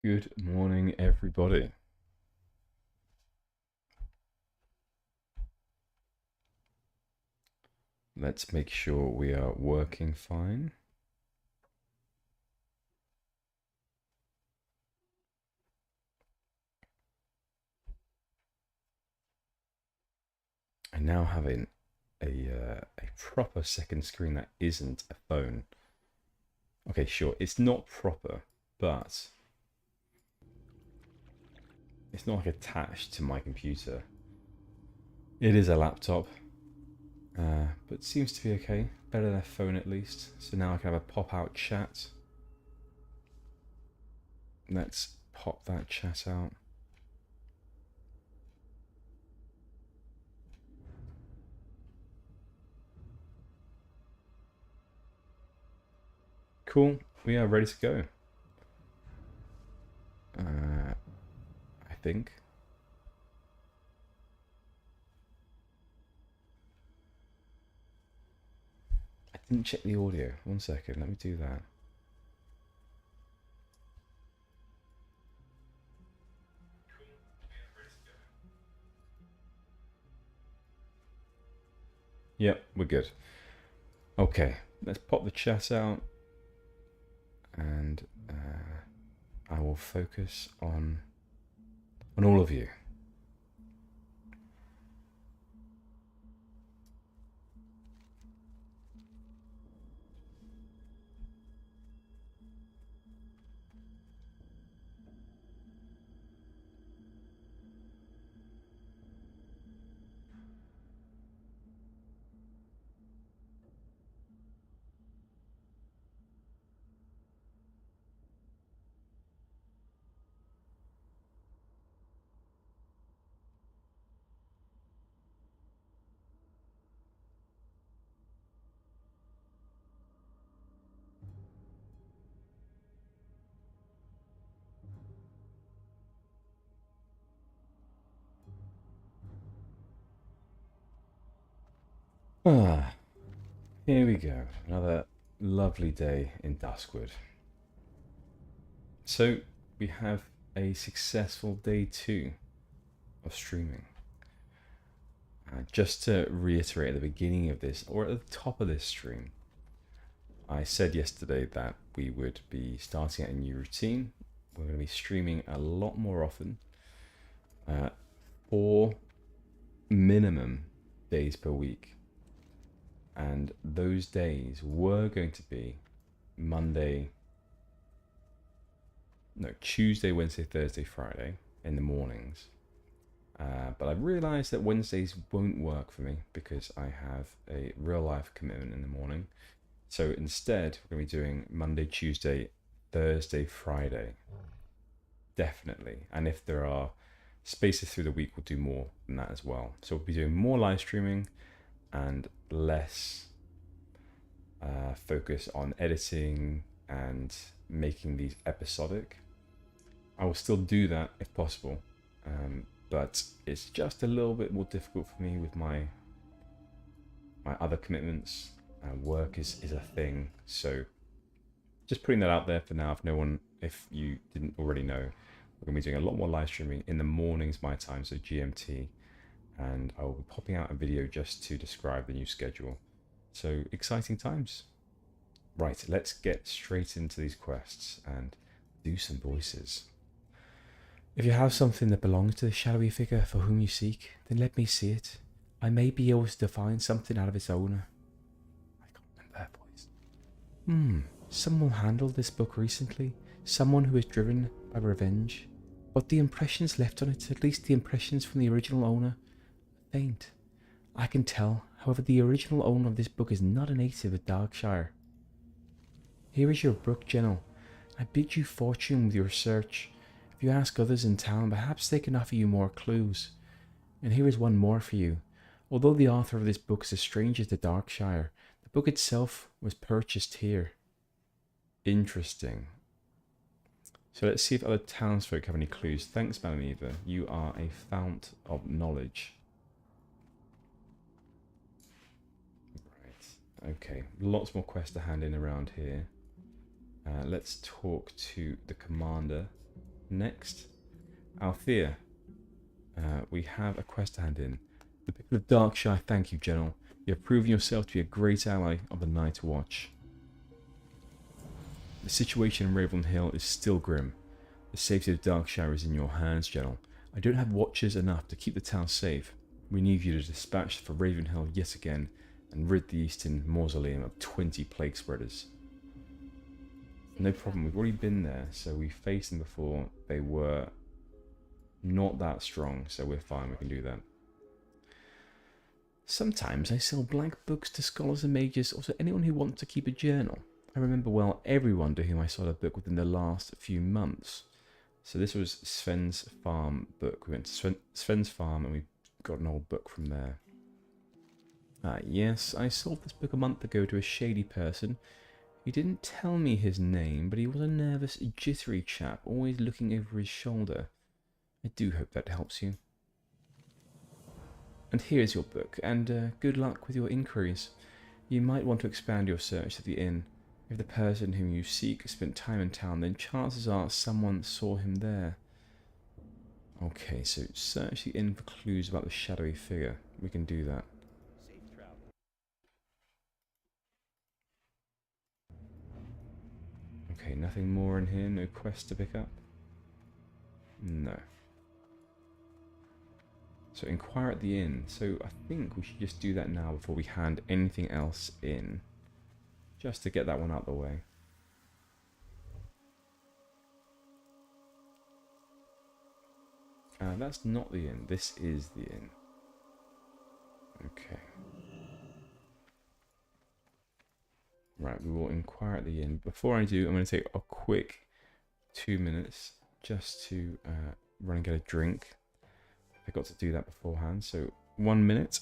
Good morning, everybody. Let's make sure we are working fine. I now have a proper second screen that isn't a phone. Okay, sure, it's not proper, but it's not like attached to my computer. It is a laptop, but seems to be okay. Better than a phone at least. So now I can have a pop-out chat. Let's pop that chat out. Cool, we are ready to go. I think. I didn't check the audio. One second, let me do that. Yep, we're good. Okay, let's pop the chat out and I will focus on all of you. Ah, here we go. Another lovely day in Duskwood. So we have a successful day 2 of streaming. Just to reiterate at the beginning of this, or at the top of this stream, I said yesterday that we would be starting a new routine. We're going to be streaming a lot more often. 4 minimum days per week. And those days were going to be Tuesday, Wednesday, Thursday, Friday in the mornings. But I've realized that Wednesdays won't work for me because I have a real life commitment in the morning. So instead, we're going to be doing Monday, Tuesday, Thursday, Friday. Definitely. And if there are spaces through the week, we'll do more than that as well. So we'll be doing more live streaming and less focus on editing and making these episodic. I will still do that if possible, but it's just a little bit more difficult for me with my other commitments. Work is a thing, so just putting that out there for now. If you didn't already know, we're going to be doing a lot more live streaming in the mornings, my time, so GMT, and I will be popping out a video just to describe the new schedule. So exciting times. Right, let's get straight into these quests and do some voices. If you have something that belongs to the shadowy figure for whom you seek, then let me see it. I may be able to define something out of its owner. I can't remember that voice. Someone handled this book recently. Someone who is driven by revenge. But the impressions left on it, at least the impressions from the original owner, are faint. I can tell, however, the original owner of this book is not a native of Darkshire. Here is your book, General. I bid you fortune with your search. If you ask others in town, perhaps they can offer you more clues. And here is one more for you. Although the author of this book is a stranger to Darkshire, the book itself was purchased here. Interesting. So let's see if other townsfolk have any clues. Thanks, Madam Eva. You are a fount of knowledge. Right. Okay. Lots more quests to hand in around here. Let's talk to the commander. Next, Althea. We have a quest to hand in. The people of Darkshire thank you, General. You have proven yourself to be a great ally of the Night Watch. The situation in Ravenhill is still grim. The safety of Darkshire is in your hands, General. I don't have watchers enough to keep the town safe. We need you to dispatch for Ravenhill yet again and rid the Eastern Mausoleum of 20 plague spreaders. No problem, we've already been there, so we faced them before. They were not that strong, so we're fine, we can do that. Sometimes I sell blank books to scholars and mages or to anyone who wants to keep a journal. I remember well everyone to whom I sold a book within the last few months. So this was Sven's farm book. We went to Sven's farm and we got an old book from there. Yes, I sold this book a month ago to a shady person. He didn't tell me his name, but he was a nervous, jittery chap, always looking over his shoulder. I do hope that helps you. And here's your book, and good luck with your inquiries. You might want to expand your search at the inn. If the person whom you seek spent time in town, then chances are someone saw him there. Okay, so search the inn for clues about the shadowy figure. We can do that. Safe travel. Okay, nothing more in here, no quest to pick up? No. So inquire at the inn. So I think we should just do that now before we hand anything else in. Just to get that one out of the way. That's not the inn. This is the inn. Okay. Right, we will inquire at the inn. Before I do, I'm going to take a quick 2 minutes just to run and get a drink. I forgot to do that beforehand. So 1 minute.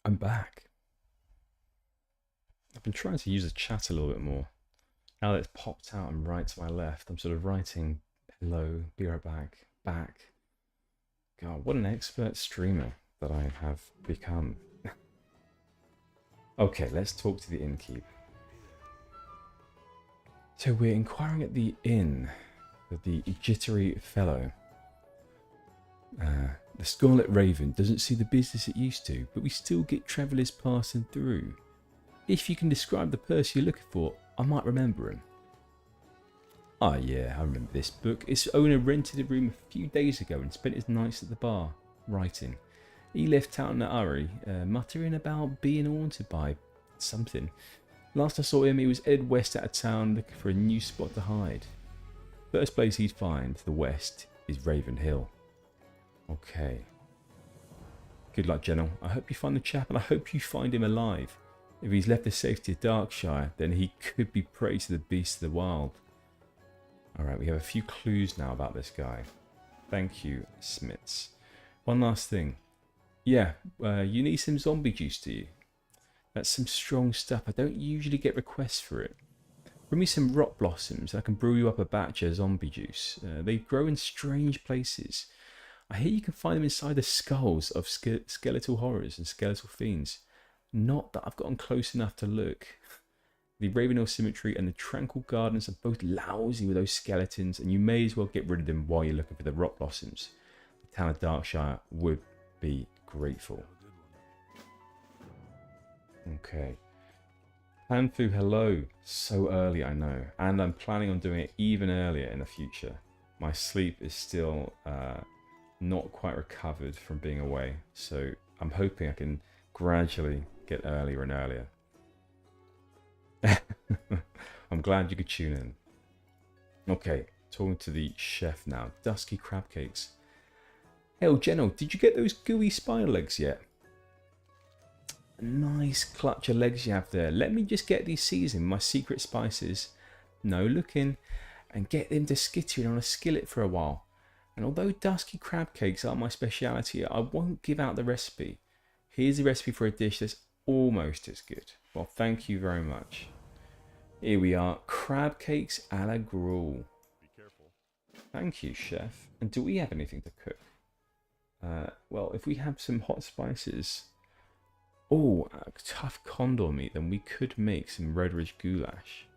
I'm back. I've been trying to use the chat a little bit more. Now that it's popped out and right to my left, I'm sort of writing hello, be right back, back. God, what an expert streamer that I have become. Okay, let's talk to the innkeep. So we're inquiring at the inn with the jittery fellow. The Scarlet Raven doesn't see the business it used to, but we still get travellers passing through. If you can describe the person you're looking for, I might remember him. Ah, yeah, I remember this book. Its owner rented a room a few days ago and spent his nights at the bar, writing. He left town in a hurry, muttering about being haunted by something. Last I saw him, he was headed west out of town looking for a new spot to hide. First place he'd find, to the west, is Raven Hill. Okay. Good luck, General. I hope you find the chap and I hope you find him alive. If he's left the safety of Darkshire, then he could be prey to the beasts of the wild. Alright, we have a few clues now about this guy. Thank you, Smits. One last thing. Yeah, you need some zombie juice, do you? That's some strong stuff. I don't usually get requests for it. Bring me some rock blossoms and I can brew you up a batch of zombie juice. They grow in strange places. I hear you can find them inside the skulls of skeletal horrors and skeletal fiends. Not that I've gotten close enough to look. The Ravenhill Cemetery and the Tranquil Gardens are both lousy with those skeletons, and you may as well get rid of them while you're looking for the rock blossoms. The town of Darkshire would be grateful. Okay. Panfu, hello. So early, I know. And I'm planning on doing it even earlier in the future. My sleep is still not quite recovered from being away, so I'm hoping I can gradually get earlier and earlier. I'm glad you could tune in. Okay, talking to the chef now. Dusky crab cakes. Hey, General, did you get those gooey spider legs yet? A nice clutch of legs you have there. Let me just get these seasoned, my secret spices. No looking. And get them to skittering on a skillet for a while. And although dusky crab cakes are my speciality, I won't give out the recipe. Here's the recipe for a dish that's almost as good. Well, thank you very much. Here we are, crab cakes a la gruel. Be careful. Thank you, chef. And do we have anything to cook? Well, if we have some hot spices, tough condor meat, then we could make some red ridge goulash.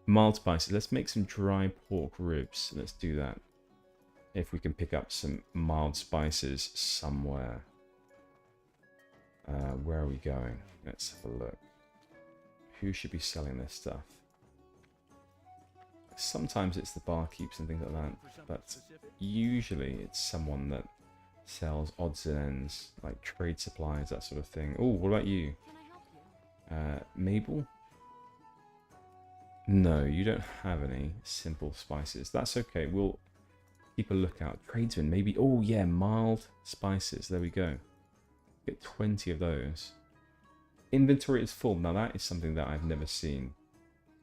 Mild spices, let's make some dry pork ribs. Let's do that. If we can pick up some mild spices somewhere. Where are we going? Let's have a look. Who should be selling this stuff? Sometimes it's the barkeeps and things like that, but usually it's someone that sells odds and ends, like trade supplies, that sort of thing. Oh, what about you? Mabel? No, you don't have any simple spices. That's okay. We'll keep a lookout. Tradesman, maybe. Oh, yeah, mild spices. There we go. Get 20 of those. Inventory is full. Now that is something that I've never seen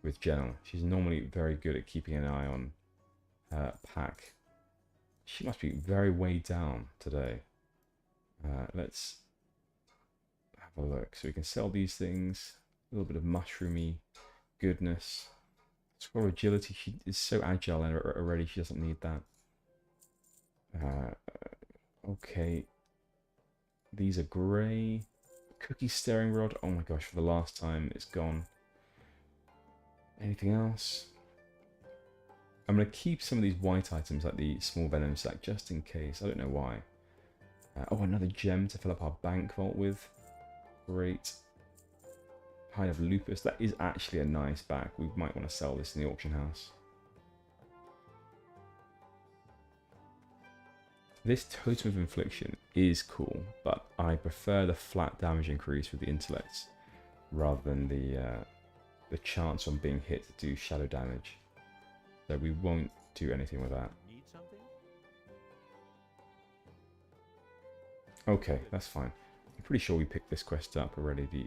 with Jenna. She's normally very good at keeping an eye on her pack. She must be very weighed down today. Let's have a look. So we can sell these things. A little bit of mushroomy goodness. Scroll agility. She is so agile and already she doesn't need that. Okay. These are grey. Cookie stirring rod. Oh my gosh, for the last time, it's gone. Anything else? I'm going to keep some of these white items like the small venom sack just in case. I don't know why. Another gem to fill up our bank vault with. Great. Hide of lupus. That is actually a nice bag. We might want to sell this in the auction house. This Totem of Infliction is cool, but I prefer the flat damage increase with the intellects rather than the chance on being hit to do shadow damage. So we won't do anything with that. Need something? Okay, that's fine. I'm pretty sure we picked this quest up already, the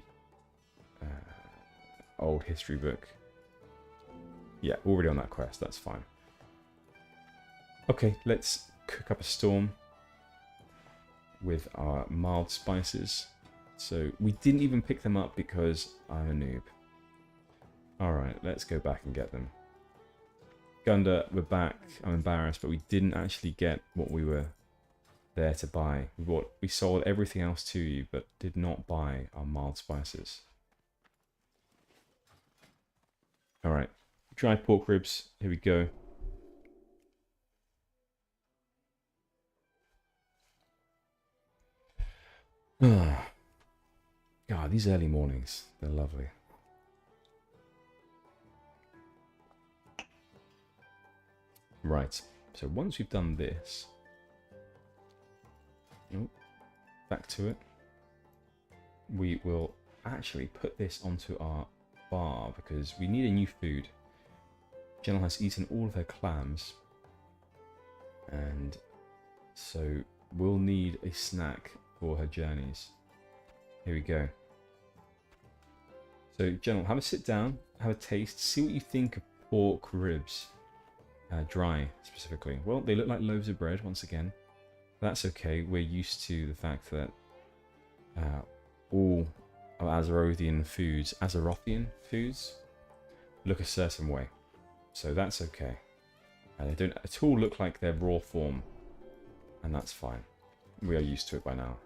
old history book. Yeah, already on that quest, that's fine. Okay, let's cook up a storm with our mild spices. So we didn't even pick them up because I'm a noob. Alright, let's go back and get them. Gunda, we're back. I'm embarrassed, but we didn't actually get what we were there to buy. We sold everything else to you, but did not buy our mild spices. Alright, dried pork ribs. Here we go. God, these early mornings, they're lovely. Right, so once we've done this, back to it, we will actually put this onto our bar because we need a new food. Jenna has eaten all of her clams, and so we'll need a snack for her journeys. Here we go. So Jenna, have a sit down, have a taste, see what you think of pork ribs. Dry, specifically. Well, they look like loaves of bread, once again. That's okay. We're used to the fact that all of Azerothian foods look a certain way. So that's okay. They don't at all look like their raw form. And that's fine. We are used to it by now.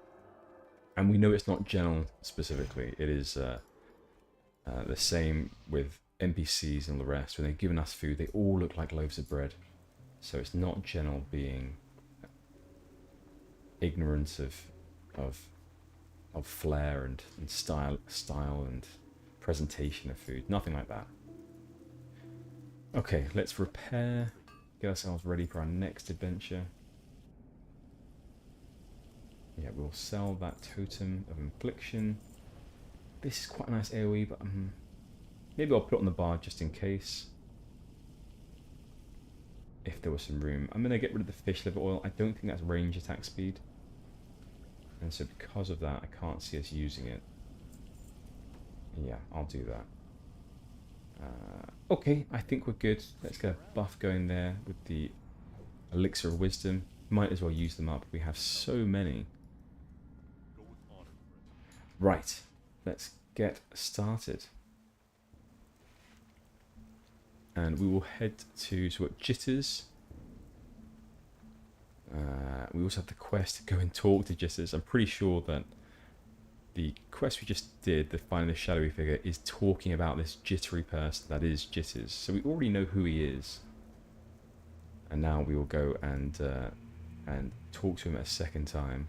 And we know it's not Genel specifically. It is the same with NPCs and the rest. When they're giving us food, they all look like loaves of bread. So it's not Genel being ignorant of flair and style and presentation of food. Nothing like that. Okay, let's repair, get ourselves ready for our next adventure. Yeah, we'll sell that totem of infliction. This is quite a nice AoE, but maybe I'll put it on the bar just in case. If there was some room. I'm going to get rid of the fish liver oil. I don't think that's range attack speed. And so because of that, I can't see us using it. Yeah, I'll do that. Okay, I think we're good. Let's get a buff going there with the Elixir of Wisdom. Might as well use them up. We have so many. Right, let's get started. And we will head to Jitters. We also have the quest to go and talk to Jitters. I'm pretty sure that the quest we just did, the Finding the Shadowy Figure, is talking about this jittery person that is Jitters. So we already know who he is. And now we will go and talk to him a second time.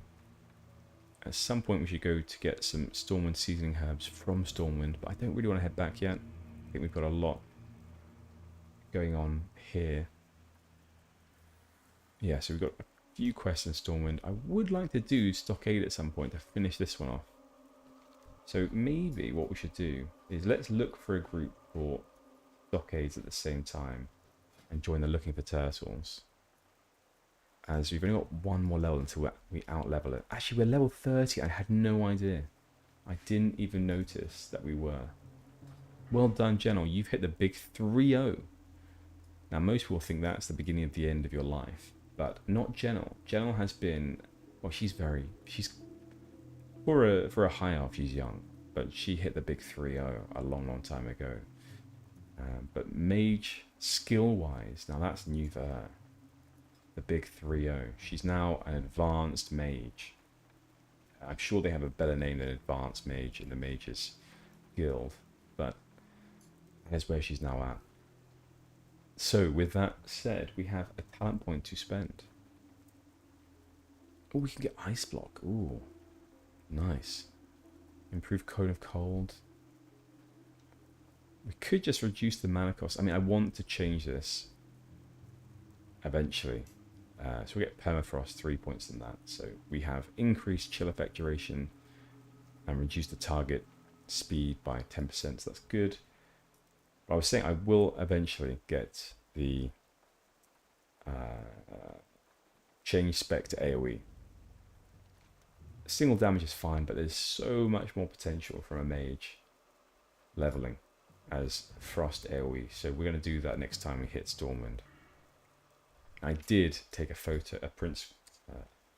At some point we should go to get some Stormwind seasoning herbs from Stormwind, but I don't really want to head back yet. I think we've got a lot going on here. Yeah, so we've got a few quests in Stormwind. I would like to do Stockade at some point to finish this one off. So maybe what we should do is let's look for a group for Stockades at the same time and join the Looking for Turtles. As we've only got one more level until we out-level it. Actually, we're level 30. I had no idea. I didn't even notice that we were. Well done, Genel. You've hit the big 3-0. Now, most people think that's the beginning of the end of your life. But not Genel. Genel has been... Well, she's for a high elf, she's young. But she hit the big 3-0 a long, long time ago. But mage, skill-wise, now that's new for her. The big 3-0. She's now an advanced mage. I'm sure they have a better name than advanced mage in the mages guild, but that's where she's now at. So with that said, we have a talent point to spend. Oh, we can get ice block. Ooh, nice. Improve cone of cold. We could just reduce the mana cost. I mean, I want to change this eventually. So we get permafrost 3 points in that. So we have increased chill effect duration and reduce the target speed by 10%. So that's good. But I was saying I will eventually get the change spec to AoE. Single damage is fine, but there's so much more potential from a mage leveling as frost AoE. So we're going to do that next time we hit Stormwind. I did take a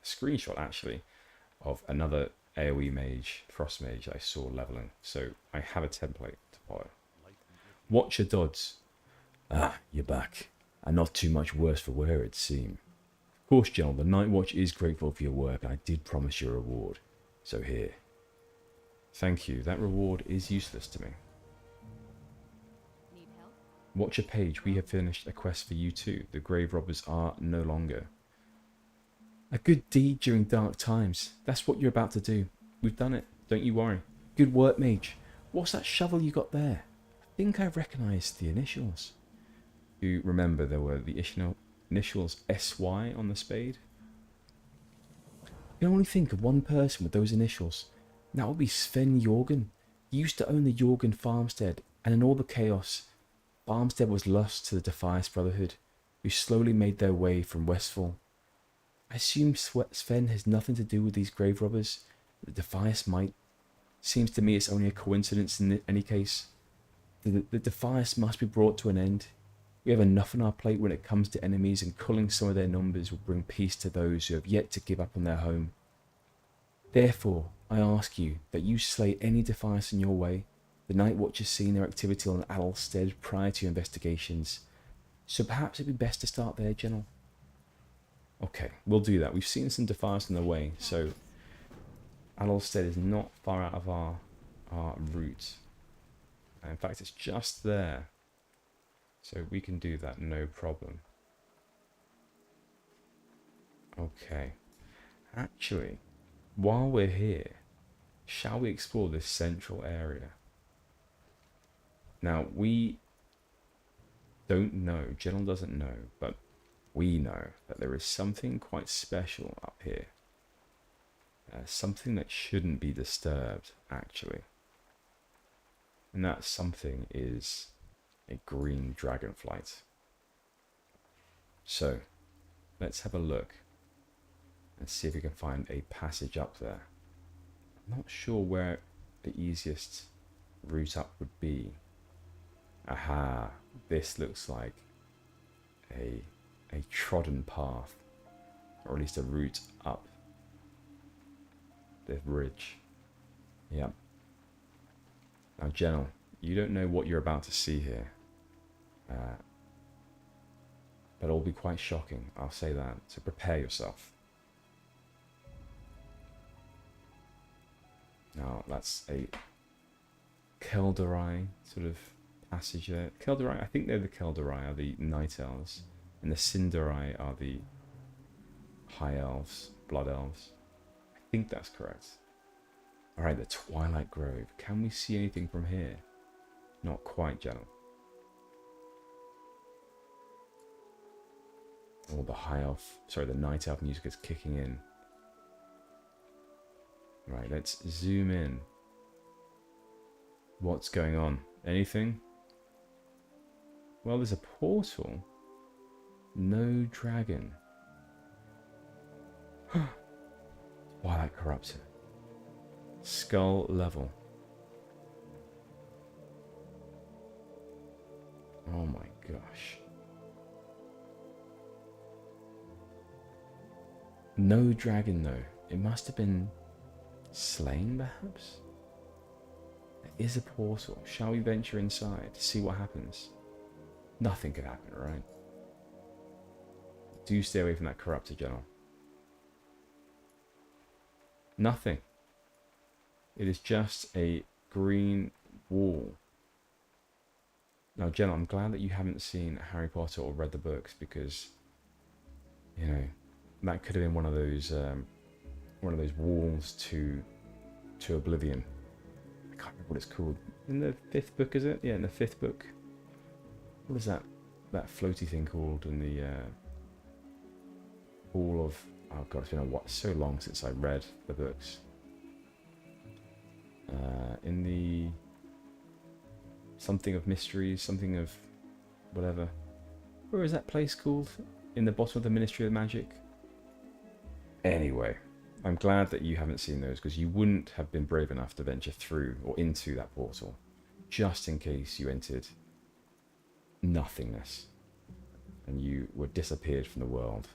screenshot actually, of another AoE mage, frost mage I saw leveling, so I have a template to follow. Watch your dodds. Ah, you're back, and not too much worse for wear, it seems. Of course, General, the Night Watch is grateful for your work, and I did promise you a reward, so here. Thank you, that reward is useless to me. Need help? Watch your page, we have finished a quest for you too. The grave robbers are no longer. A good deed during dark times. That's what you're about to do. We've done it, don't you worry. Good work, mage. What's that shovel you got there? I think I recognise the initials. You remember there were the initials SY on the spade? I can only think of one person with those initials. That would be Sven Jorgen. He used to own the Jorgen farmstead, and in all the chaos, farmstead was lost to the Defias Brotherhood, who slowly made their way from Westfall. I assume Sven has nothing to do with these grave robbers. The Defias might. Seems to me it's only a coincidence in any case. The Defias must be brought to an end. We have enough on our plate when it comes to enemies, and culling some of their numbers will bring peace to those who have yet to give up on their home. Therefore, I ask you that you slay any Defias in your way. The Night Watch has seen their activity on Adalstead prior to your investigations, so perhaps it'd be best to start there, General. Okay, we'll do that. We've seen some Defias in the way, so Adalstead is not far out of our route. In fact, it's just there. So we can do that, no problem. Okay. Actually, while we're here, shall we explore this central area? Now, we don't know, General doesn't know, but we know that there is something quite special up here. Something that shouldn't be disturbed, actually. And that something is a green dragonflight. So, let's have a look and see if we can find a passage up there. I'm not sure where the easiest route up would be. Aha, this looks like a trodden path, or at least a route up the ridge. Yep. Now, General, you don't know what you're about to see here. But it'll be quite shocking, I'll say that, so prepare yourself. Now, that's a Keldarai sort of passage there. Keldarai, I think they're the Keldarai, are the Night Elves, and the Sindarai are the High Elves, Blood Elves. I think that's correct. Alright, the Twilight Grove. Can we see anything from here? Not quite, General. Oh, the Night Elf music is kicking in. Right, let's zoom in. What's going on? Anything? Well, there's a portal. No dragon. Twilight Corruptor. Skull level. Oh my gosh. No dragon though. It must have been slain perhaps? There is a portal. Shall we venture inside to see what happens? Nothing could happen, right? Do stay away from that corruptor, General. Nothing. It is just a green wall. Now, General, I'm glad that you haven't seen Harry Potter or read the books, because, you know, that could have been one of those walls to oblivion. I can't remember what it's called. In the 5th book, is it? Yeah, in the 5th book. What is that floaty thing called in the Hall of... Oh god, it's been so long since I read the books. In the... Something of mysteries, something of... whatever. Where is that place called? In the bottom of the Ministry of Magic? Anyway, I'm glad that you haven't seen those, because you wouldn't have been brave enough to venture through or into that portal, just in case you entered nothingness and you were disappeared from the world.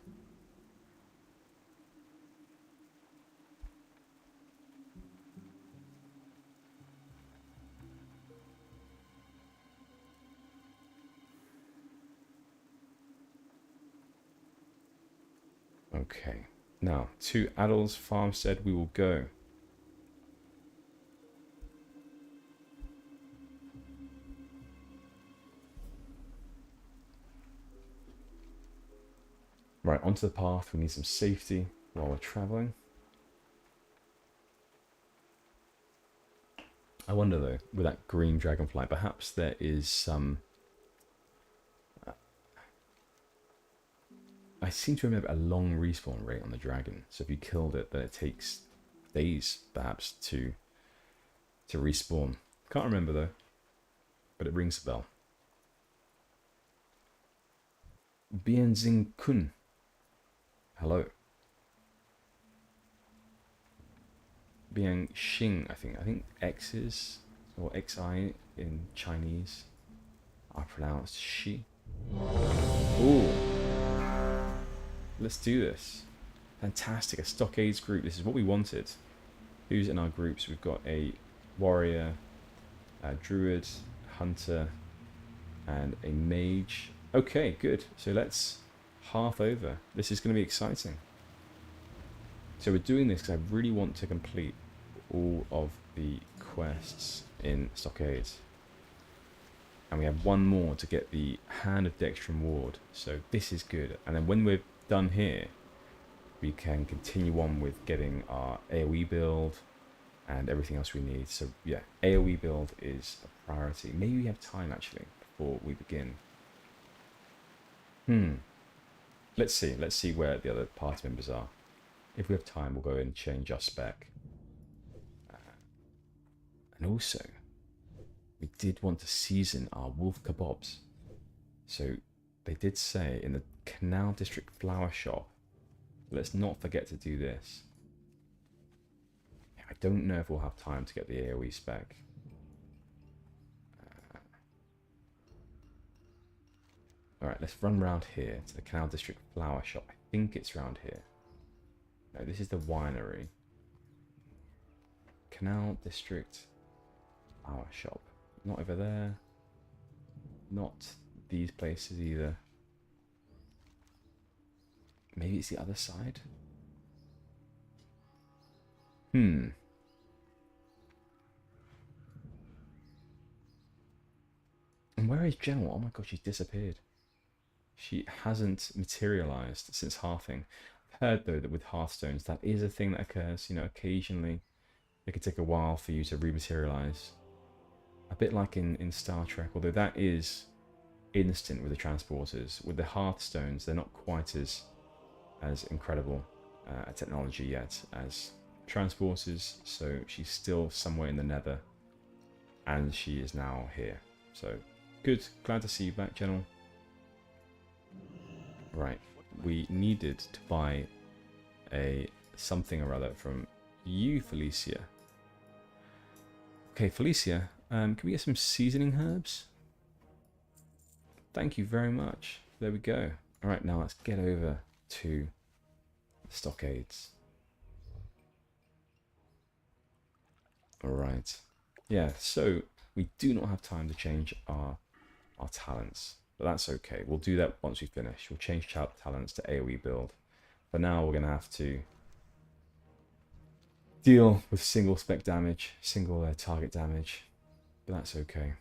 Okay. Now, to Adol's farmstead we will go. Right, onto the path. We need some safety while we're traveling. I wonder though, with that green dragonfly, perhaps there is some... I seem to remember a long respawn rate on the dragon. So if you killed it, then it takes days, perhaps, to respawn. Can't remember though, but it rings a bell. Bianzing Kun. Hello. Bian Xing, I think X's or XI in Chinese are pronounced she. Ooh. Let's do this. Fantastic, a stockades group. This is what we wanted. Who's in our groups? We've got a warrior, a druid, hunter, and a mage. Okay, good. So let's half over. This is going to be exciting. So we're doing this because I really want to complete all of the quests in Stockades. And we have one more to get the Hand of Dextrum Ward. So this is good. And then when we're done here, we can continue on with getting our AoE build and everything else we need. So yeah, AoE build is a priority. Maybe we have time actually before we begin. Let's see where the other party members are. If we have time, we'll go and change our spec. And also, we did want to season our wolf kebabs. So they did say in the Canal District Flower Shop, let's not forget to do this. I don't know if we'll have time to get the AoE spec. Alright, let's run round here to the Canal District Flower Shop. I think it's round here. No, this is the winery. Canal District Flower Shop. Not over there. Not these places either. Maybe it's the other side? And where is General? Oh my god, she's disappeared. She hasn't materialized since hearthing. I've heard though that with hearthstones that is a thing that occurs, you know, occasionally. It could take a while for you to rematerialize. A bit like in Star Trek, although that is instant with the transporters. With the hearthstones, they're not quite as incredible a technology yet as transporters, so she's still somewhere in the nether, and she is now here. So, good. Glad to see you back, General. Right, we needed to buy a something or other from you, Felicia. Okay, Felicia, can we get some seasoning herbs? Thank you very much. There we go. Alright, now let's get over to Stockades. Alright. Yeah, so we do not have time to change our talents. But that's okay. We'll do that once we finish. We'll change talents to AoE build. For now, we're going to have to deal with single spec damage, single target damage. But that's okay.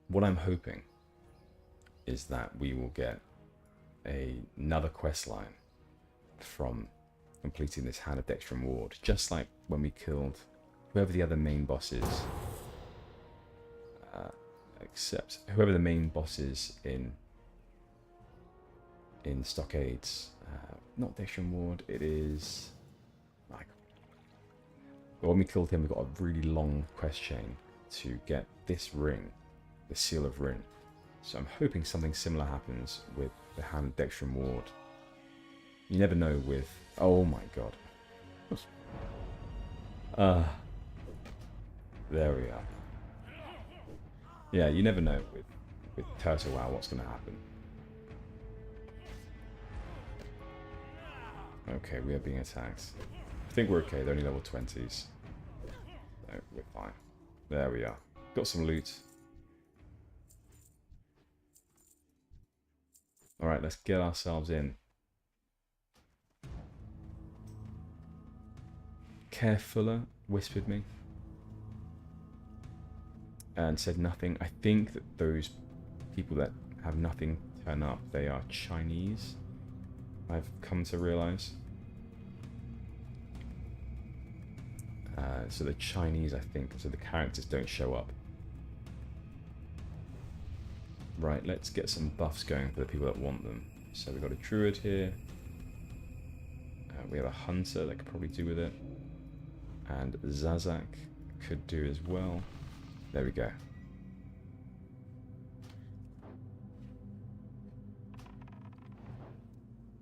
What I'm hoping is that we will get another quest line from completing this Hand of Dextrum Ward, just like when we killed whoever the other main boss is. Except whoever the main boss is in Stockades. Not Dextrum Ward, it is... But when we killed him, we got a really long quest chain to get this ring, the Seal of Rin. So I'm hoping something similar happens with the Hand of Dextrum Ward. You never know with... Oh my god. There we are. Yeah, you never know with Turtle WoW what's going to happen. Okay, we are being attacked. I think we're okay, they're only level 20s. No, we're fine. There we are. Got some loot. Alright, let's get ourselves in. Carefuller whispered me and said nothing. I think that those people that have nothing turn up, they are Chinese, I've come to realize. So the Chinese, I think, so the characters don't show up. Right, let's get some buffs going for the people that want them. So we've got a druid here. We have a hunter that could probably do with it. And Zazak could do as well. There we go.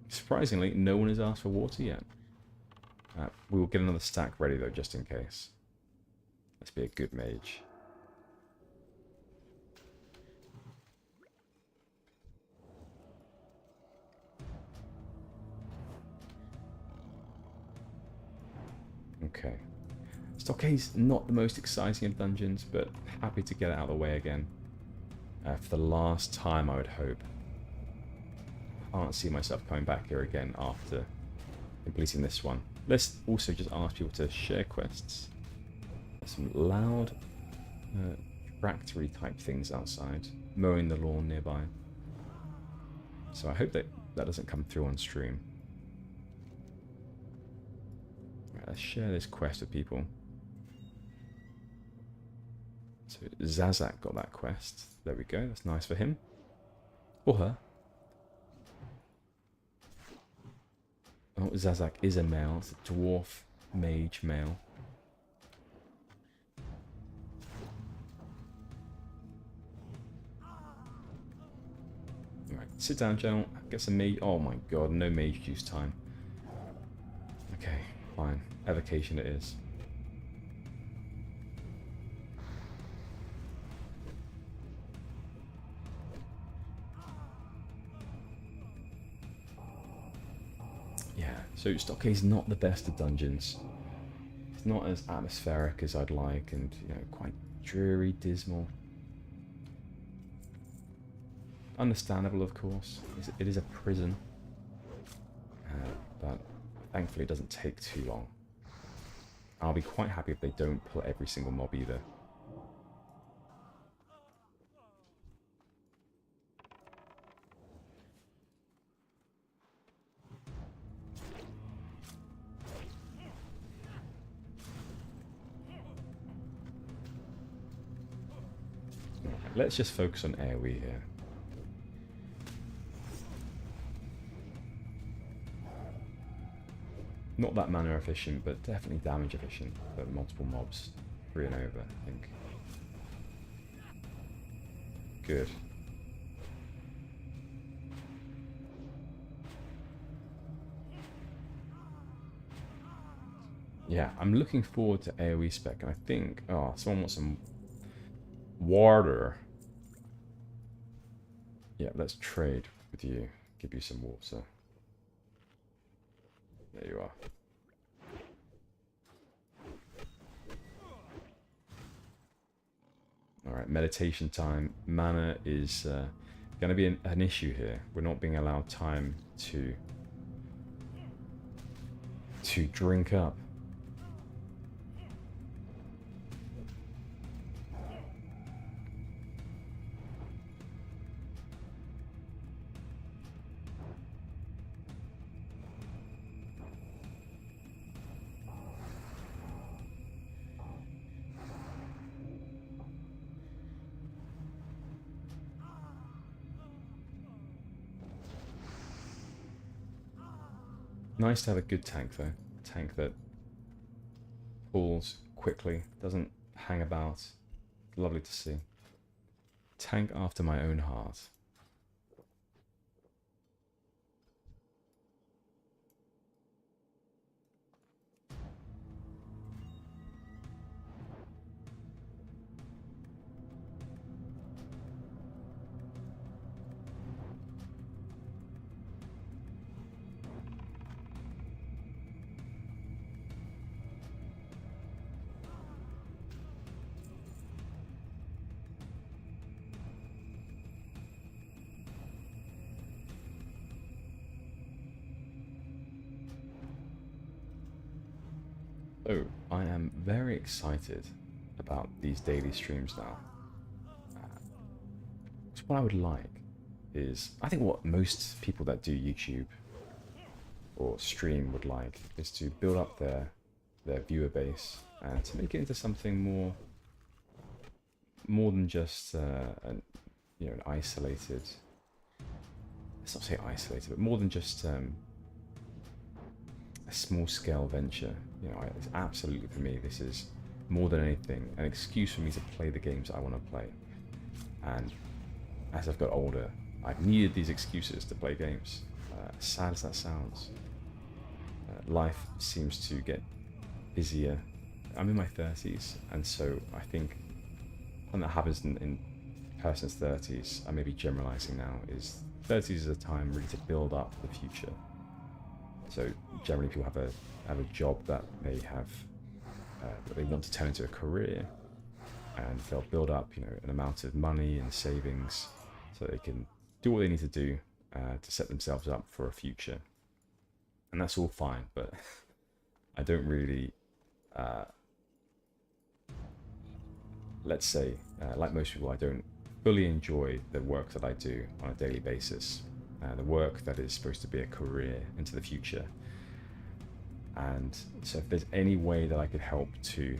Surprisingly, no one has asked for water yet. We will get another stack ready though, just in case. Let's be a good mage. Okay. Stockade's not the most exciting of dungeons, but happy to get it out of the way again. For the last time, I would hope. Can't see myself coming back here again after completing this one. Let's also just ask people to share quests. There's some loud tractory type things outside, mowing the lawn nearby. So I hope that that doesn't come through on stream. Right, let's share this quest with people. So Zazak got that quest. There we go. That's nice for him. Or her. Oh, Zazak is a male. It's a dwarf mage male. Alright, sit down, General. Get some mage. Oh my god, no mage juice time. Okay, fine. Evocation it is. Yeah, so Stockade's not the best of dungeons. It's not as atmospheric as I'd like, and you know, quite dreary, dismal. Understandable, of course. It is a prison, but thankfully it doesn't take too long. I'll be quite happy if they don't pull every single mob either. Let's just focus on AoE here. Not that mana efficient, but definitely damage efficient for multiple mobs. 3 and over, I think. Good. Yeah, I'm looking forward to AoE spec, and I think... Oh, someone wants some water. Yeah, let's trade with you. Give you some water. There you are. Alright, meditation time. Mana is going to be an issue here. We're not being allowed time to drink up. Nice to have a good tank though. A tank that pulls quickly, doesn't hang about. Lovely to see. Tank after my own heart. So I am very excited about these daily streams now. So what I would like is, I think what most people that do YouTube or stream would like is to build up their viewer base and to make it into something more than just an isolated. Let's not say isolated, but more than just a small scale venture. It's absolutely, for me, this is more than anything an excuse for me to play the games I want to play. And as I've got older, I've needed these excuses to play games. As sad as that sounds, life seems to get busier. I'm in my 30s, and so I think when that happens in a person's 30s, I may be generalizing now, is 30s is a time really to build up the future. So generally people have a job that they have that they want to turn into a career, and they'll build up an amount of money and savings so they can do what they need to do to set themselves up for a future. And that's all fine, but I don't really let's say like most people, I don't fully enjoy the work that I do on a daily basis, the work that is supposed to be a career into the future. And so if there's any way that I could help to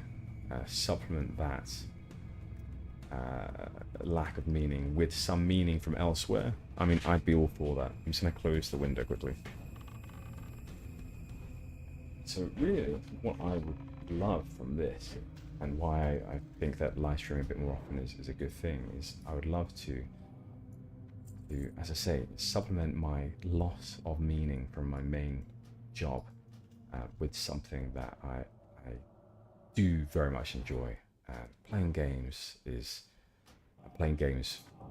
supplement that lack of meaning with some meaning from elsewhere, I mean, I'd be all for that. I'm just going to close the window quickly. So really, what I would love from this, and why I think that live streaming a bit more often is a good thing, is I would love to, as I say, supplement my loss of meaning from my main job with something that I do very much enjoy. Playing games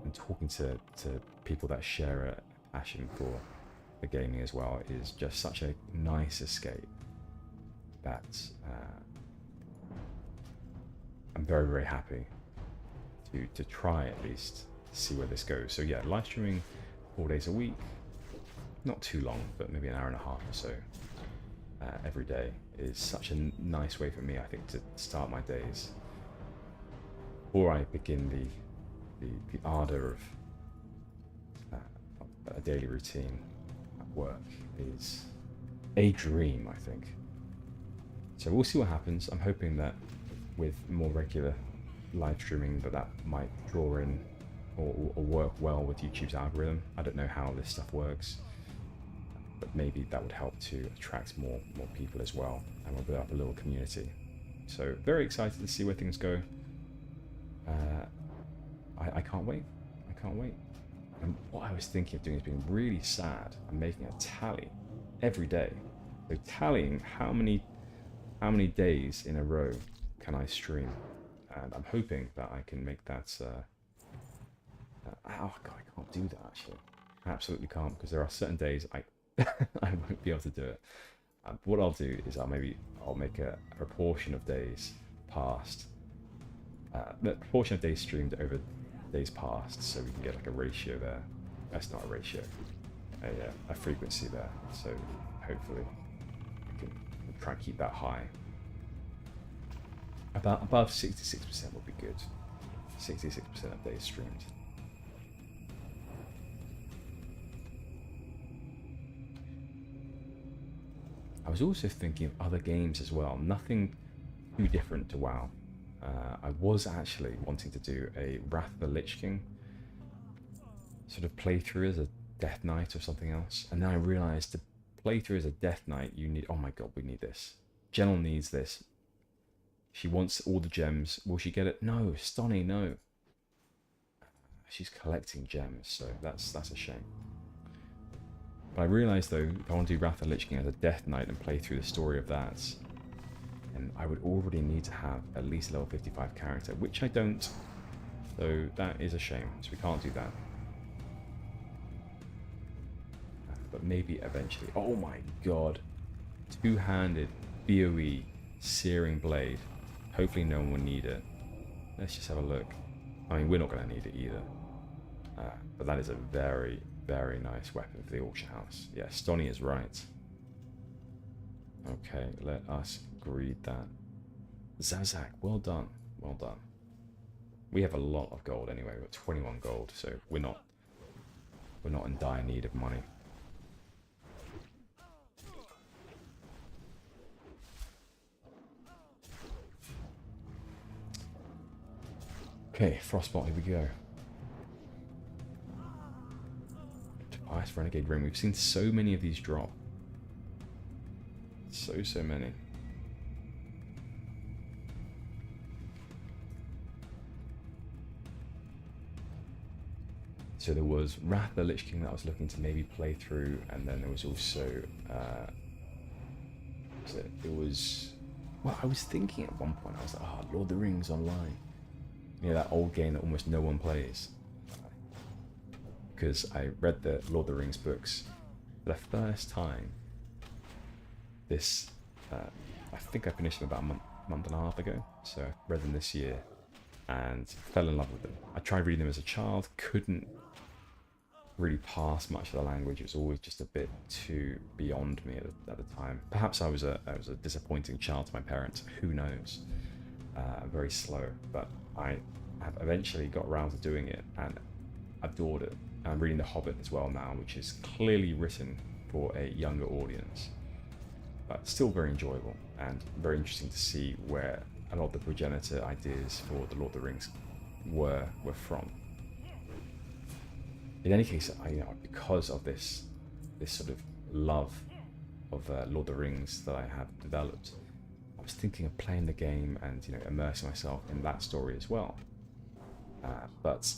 and talking to people that share a passion for the gaming as well is just such a nice escape that I'm very, very happy to try at least see where this goes. So yeah, live streaming 4 days a week, not too long, but maybe an hour and a half or so every day is such a nice way for me, I think, to start my days. Before I begin the ardor of a daily routine at work is a dream, I think. So we'll see what happens. I'm hoping that with more regular live streaming that might draw in or work well with YouTube's algorithm. I don't know how this stuff works, but maybe that would help to attract more people as well, and we'll build up a little community. So very excited to see where things go. I can't wait. I can't wait. And what I was thinking of doing is being really sad and making a tally every day. So tallying how many days in a row can I stream, and I'm hoping that I can make that. Oh God, I can't do that actually. I absolutely can't, because there are certain days I won't be able to do it. What I'll do is I'll make a proportion of days past, the proportion of days streamed over days past, so we can get like a ratio there. That's not a ratio, a frequency there. So hopefully we can try and keep that high. About above 66% would be good. 66% of days streamed. I was also thinking of other games as well. Nothing too different to WoW. I was actually wanting to do a Wrath of the Lich King sort of playthrough as a Death Knight or something else, and then I realised to play through as a Death Knight you need, oh my god, we need this. Jenel needs this. She wants all the gems. Will she get it? No. Stonny, no. She's collecting gems, so that's a shame. But I realised though, if I want to do Wrath of the Lich King as a Death Knight and play through the story of that, and I would already need to have at least level 55 character, which I don't. So that is a shame. So we can't do that. But maybe eventually. Oh my god. Two-handed BOE Searing Blade. Hopefully no one will need it. Let's just have a look. I mean, we're not going to need it either. But that is a very, very nice weapon for the auction house. Yeah, Stonny is right. Okay, let us greed that. Zazak, well done. Well done. We have a lot of gold anyway. We've got 21 gold, so we're not in dire need of money. Okay, Frostbot, here we go. Tobias Renegade Ring. We've seen so many of these drop. So many. So there was Wrath of the Lich King that I was looking to maybe play through, and then there was also well, I was thinking at one point, I was like, oh, Lord of the Rings Online. You know, that old game that almost no one plays. Because I read the Lord of the Rings books for the first time. This, I think I finished them about a month and a half ago. So I read them this year and fell in love with them. I tried reading them as a child, couldn't really pass much of the language. It was always just a bit too beyond me at the time. Perhaps I was a disappointing child to my parents. Who knows? Very slow, but I have eventually got around to doing it and adored it. I'm reading The Hobbit as well now, which is clearly written for a younger audience, but still very enjoyable and very interesting to see where a lot of the progenitor ideas for the Lord of the Rings were from. In any case, because of this sort of love of Lord of the Rings that I have developed, I was thinking of playing the game and immersing myself in that story as well. But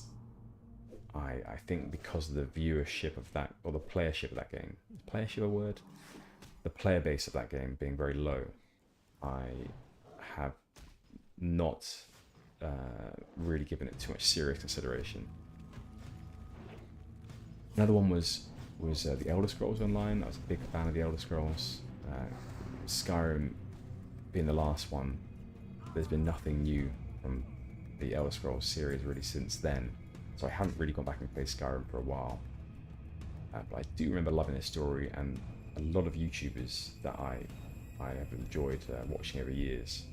I think because of the viewership of that, or the playership of that game, is playership a word? The player base of that game being very low, I have not really given it too much serious consideration. Another one was the Elder Scrolls Online. I was a big fan of the Elder Scrolls. Skyrim being the last one, there's been nothing new from the Elder Scrolls series really since then. So I haven't really gone back and played Skyrim for a while. But I do remember loving this story, and a lot of YouTubers that I have enjoyed watching over years.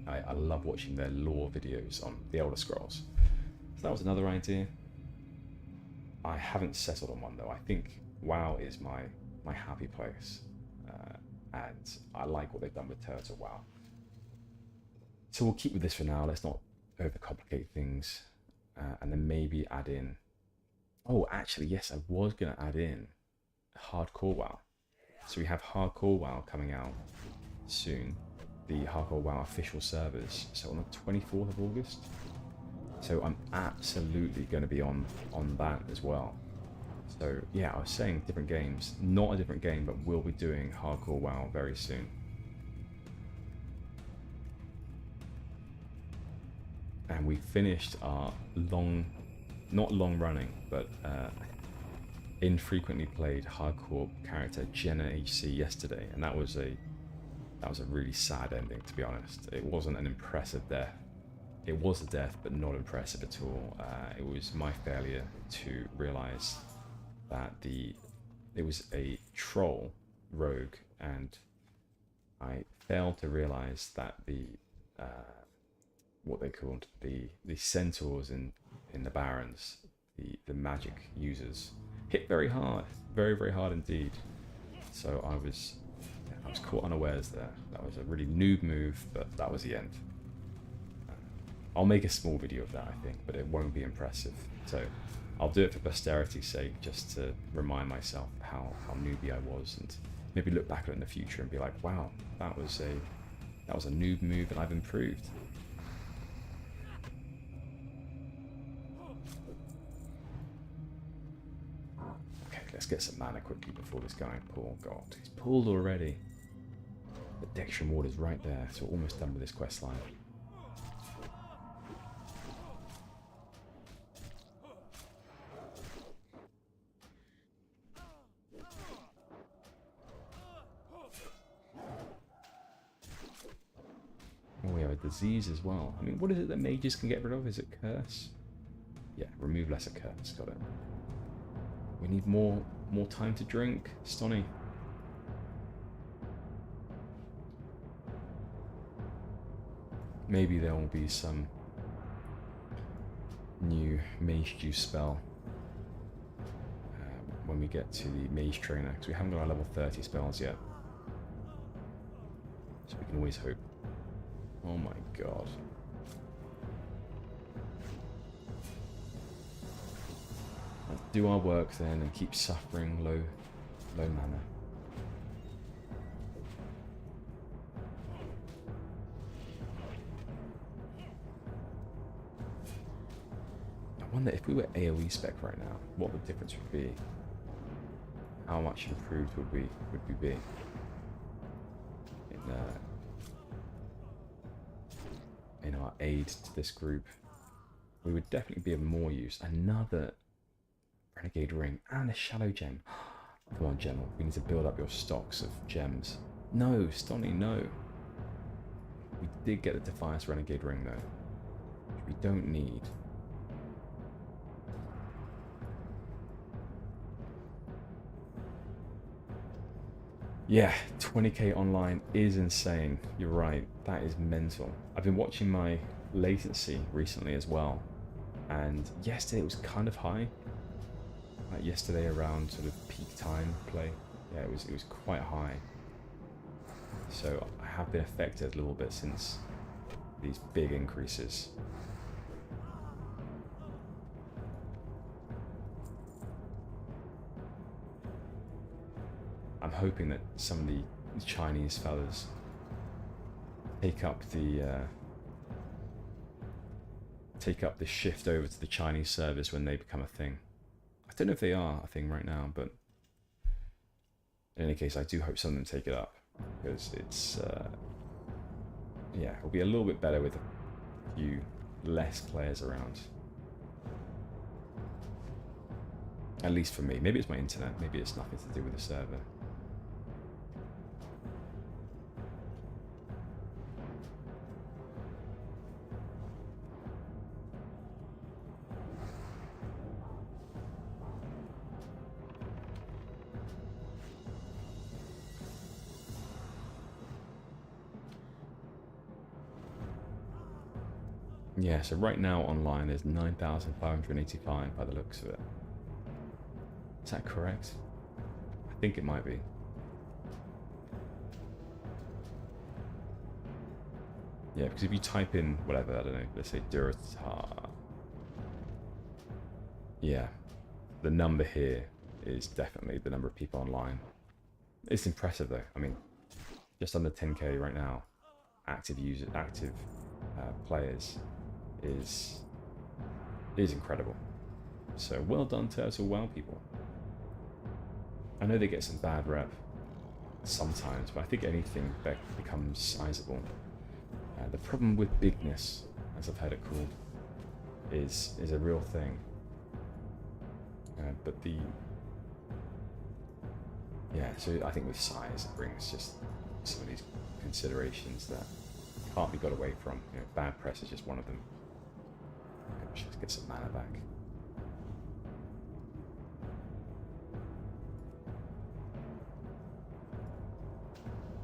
I love watching their lore videos on the Elder Scrolls. So that was another idea. I haven't settled on one though. I think WoW is my happy place, and I like what they've done with Turtle WoW. So we'll keep with this for now. Let's not overcomplicate things, and then maybe add in. Oh, actually, yes, I was gonna add in Hardcore WoW. So we have Hardcore WoW coming out soon, the Hardcore WoW official servers. So on the 24th of August. So I'm absolutely going to be on that as well. So yeah, I was saying different games, not a different game, but we'll be doing Hardcore WoW very soon. And we finished our not long running, but infrequently played hardcore character Jenna HC yesterday, and that was a really sad ending, to be honest. It wasn't an impressive death. It was a death, but not impressive at all. It was my failure to realize that it was a troll rogue, and I failed to realize that the what they called the centaurs in the barons, the magic users, hit very hard, very hard indeed. So I was caught unawares there. That was a really noob move, but that was the end. I'll make a small video of that, I think, but it won't be impressive. So I'll do it for posterity's sake, just to remind myself how newbie I was, and maybe look back at it in the future and be like, wow, that was a noob move and I've improved. Okay, let's get some mana quickly before this guy pulls. God, he's pulled already. The Dextrum Ward is right there, so we're almost done with this quest line. We have a disease as well. I mean, what is it that mages can get rid of? Is it curse? Yeah, remove lesser curse. Got it. We need more time to drink. Stoney. Maybe there will be some new mage juice spell when we get to the mage trainer, because we haven't got our level 30 spells yet. So we can always hope. Oh my god. Let's do our work then and keep suffering low mana. I wonder if we were AoE spec right now, what the difference would be. How much improved would we be in our aid to this group? We would definitely be of more use. Another renegade ring and a shallow gem. Come on, General, we need to build up your stocks of gems. No, Stoney, no. We did get the Defiance renegade ring though, which we don't need. Yeah, 20k online is insane. You're right, that is mental. I've been watching my latency recently as well, and yesterday it was kind of high. Like yesterday around sort of peak time play, yeah, it was quite high. So I have been affected a little bit since these big increases. I'm hoping that some of the Chinese fellas take up the shift over to the Chinese service when they become a thing. I don't know if they are a thing right now, but in any case, I do hope some of them take it up, because it's yeah, it'll be a little bit better with a few less players around. At least for me. Maybe it's my internet. Maybe it's nothing to do with the server. Yeah, so right now online there's 9,585 by the looks of it. Is that correct? I think it might be. Yeah, because if you type in whatever, I don't know, let's say Duratar. Yeah, the number here is definitely the number of people online. It's impressive though. I mean, just under 10k right now, active players is incredible. So well done, Turtle WoW people. I know they get some bad rep sometimes, but I think anything that becomes sizable. The problem with bigness, as I've heard it called, is a real thing. But so I think with size it brings just some of these considerations that can't be got away from. You know, bad press is just one of them. Let's get some mana back.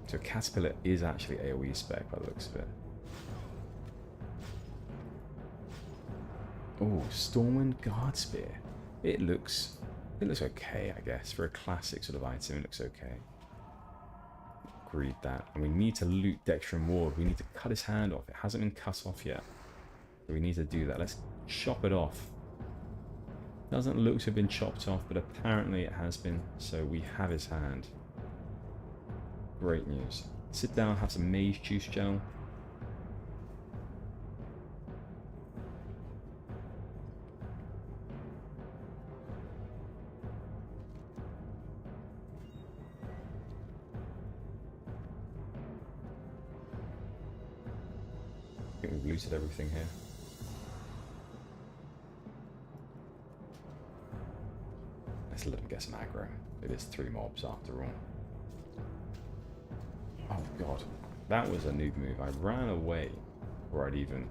So Caterpillar is actually AoE spec by the looks of it. Oh, Stormwind Guard Spear. It looks okay, I guess. For a classic sort of item, it looks okay. Agreed that. And we need to loot Dextrum Ward. We need to cut his hand off. It hasn't been cut off yet. So we need to do that. Let's chop it off. Doesn't look to have been chopped off, but apparently it has been. So we have his hand. Great news. Sit down, have some mage juice gel. I think we've looted everything here. Let's let him get some aggro. It is 3 mobs after all. Oh god, that was a noob move. I ran away before I'd even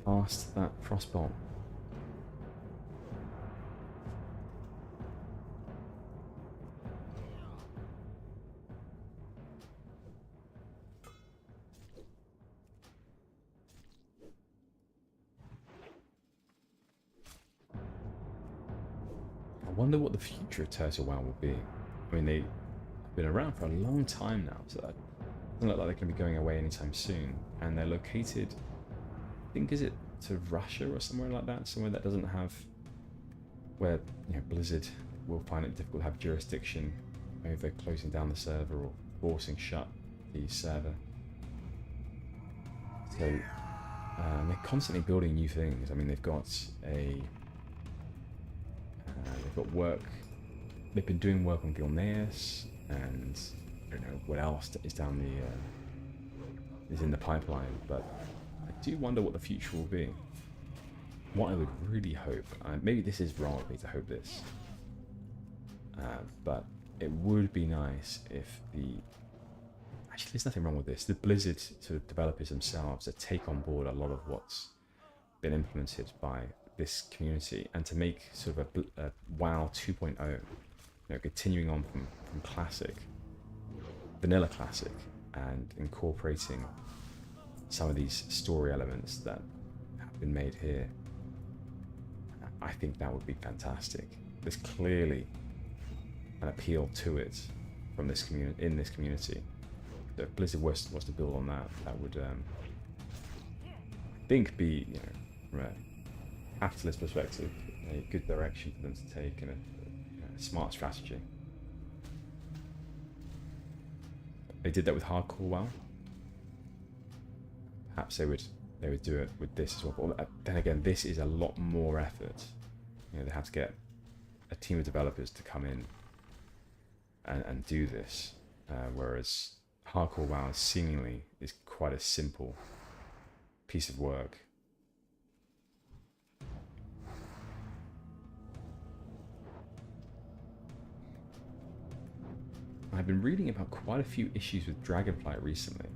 passed that frostbolt. wonder what the future of Turtle WoW will be. I mean, they've been around for a long time now, so that doesn't look like they're going to be going away anytime soon. And they're located, I think, is it to Russia or somewhere like that? Somewhere that doesn't have, where, you know, Blizzard will find it difficult to have jurisdiction over closing down the server or forcing shut the server. So they're constantly building new things. I mean, they've got work. They've been doing work on Gilneas, and I don't know what else is down the is in the pipeline. But I do wonder what the future will be. What I would really hope, maybe this is wrong of me to hope this, but it would be nice if actually, there's nothing wrong with this. The Blizzard sort of developers themselves to take on board a lot of what's been implemented by this community, and to make sort of a WoW 2.0, you know, continuing on from Classic, Vanilla Classic, and incorporating some of these story elements that have been made here. I think that would be fantastic. There's clearly an appeal to it from this community. So if Blizzard was to build on that, that would, I think, be, you know, from a capitalist perspective, a good direction for them to take, and a smart strategy. They did that with hardcore WoW. Perhaps they would do it with this as well. But then again, this is a lot more effort. You know, they have to get a team of developers to come in and do this, whereas hardcore WoW seemingly is quite a simple piece of work. I've been reading about quite a few issues with Dragonflight recently.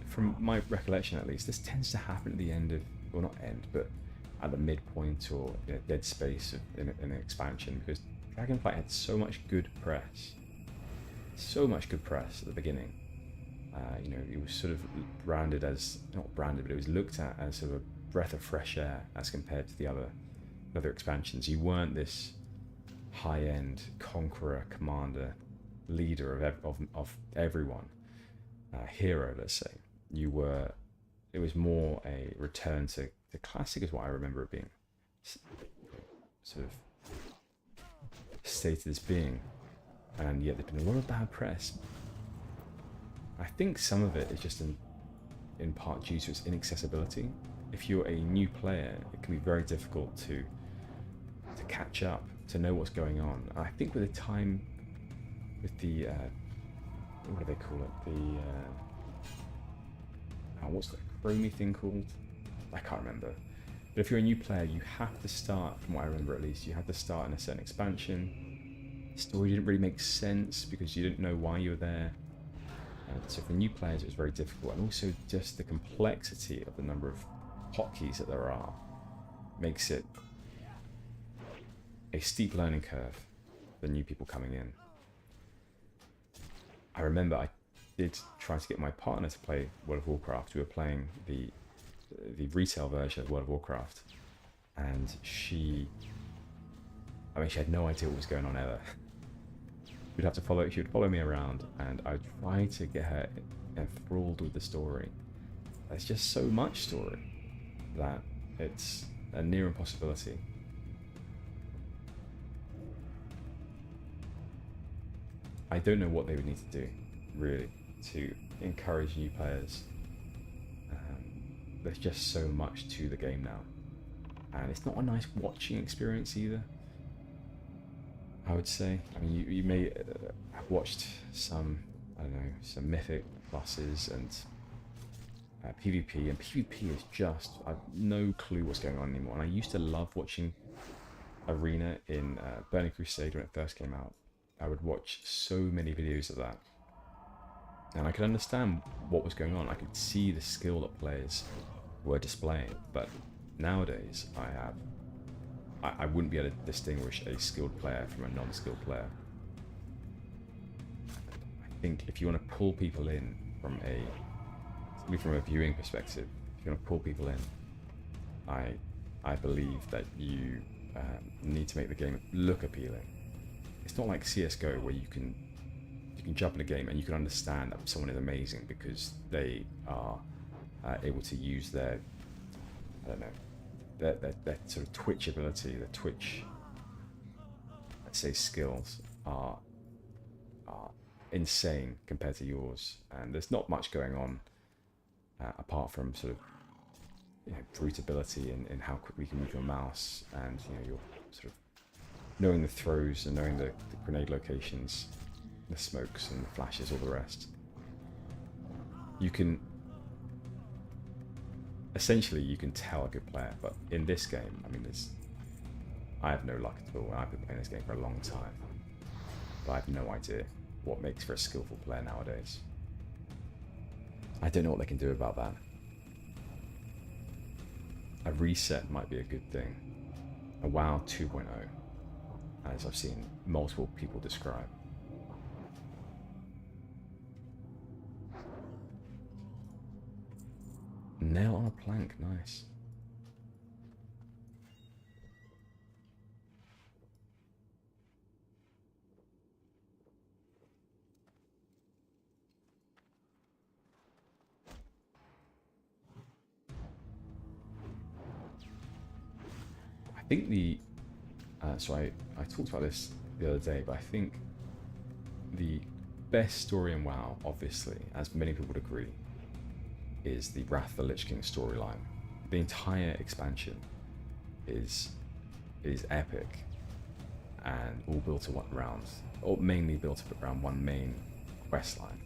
From my recollection, at least, this tends to happen at the end of, well, not end, but at the midpoint or dead space in an expansion, because Dragonflight had so much good press at the beginning. You know, it was sort of branded as, not branded, but it was looked at as sort of a breath of fresh air as compared to the other expansions. You weren't this high-end conqueror, commander, leader of everyone, hero, let's say. It was more a return to Classic, is what I remember it being sort of stated as being. And yet there's been a lot of bad press. I think some of it is just in part due to its inaccessibility. If you're a new player, it can be very difficult to catch up, to know what's going on. I think with the time, with the what do they call it? What's the chromie thing called? I can't remember. But if you're a new player, you have to start, from what I remember at least, you have to start in a certain expansion. The story didn't really make sense because you didn't know why you were there. So for new players, it was very difficult. And also just the complexity of the number of hotkeys that there are makes it a steep learning curve for new people coming in. I remember I did try to get my partner to play World of Warcraft. We were playing the retail version of World of Warcraft, and she had no idea what was going on ever. She would follow me around, and I'd try to get her enthralled with the story. There's just so much story that it's a near impossibility. I don't know what they would need to do, really, to encourage new players. There's just so much to the game now, and it's not a nice watching experience either, I would say. I mean, you may have watched some, I don't know, some Mythic pluses and PvP, and PvP is just, I've no clue what's going on anymore. And I used to love watching Arena in Burning Crusade when it first came out. I would watch so many videos of that, and I could understand what was going on. I could see the skill that players were displaying, but nowadays I wouldn't be able to distinguish a skilled player from a non-skilled player. I think if you want to pull people in from a viewing perspective, if you want to pull people in, I I believe that you need to make the game look appealing. It's not like CS:GO where you can jump in a game and you can understand that someone is amazing because they are able to use their, I don't know, their sort of Twitch ability, their Twitch, let's say, skills are insane compared to yours, and there's not much going on apart from sort of brute ability in how quickly you can move your mouse, and your sort of knowing the throws and knowing the grenade locations, the smokes and the flashes, all the rest. You can essentially tell a good player, but in this game, I mean, I have no luck at all. I've been playing this game for a long time, but I have no idea what makes for a skillful player nowadays. I don't know what they can do about that. A reset might be a good thing. A WoW 2.0, as I've seen multiple people describe. Nail on a plank, nice. I think I talked about this the other day, but I think the best story in WoW, obviously, as many people would agree, is the Wrath of the Lich King storyline. The entire expansion is epic and all built around, or mainly built around one main quest line.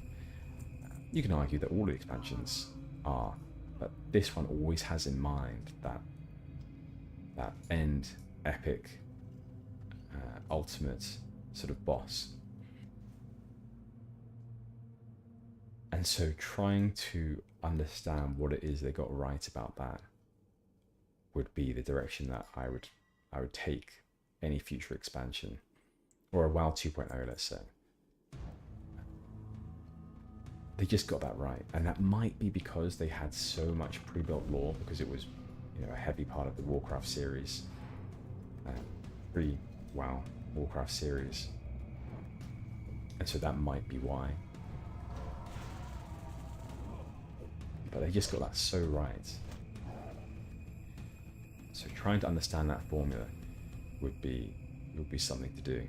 You can argue that all the expansions are, but this one always has in mind that end epic ultimate sort of boss. And so trying to understand what it is they got right about that would be the direction that I would take any future expansion, or a WoW 2.0, let's say. They just got that right, and that might be because they had so much pre-built lore, because it was a heavy part of the Warcraft series, pre-WoW Warcraft series, and so that might be why. But they just got that so right. So trying to understand that formula would be something to do.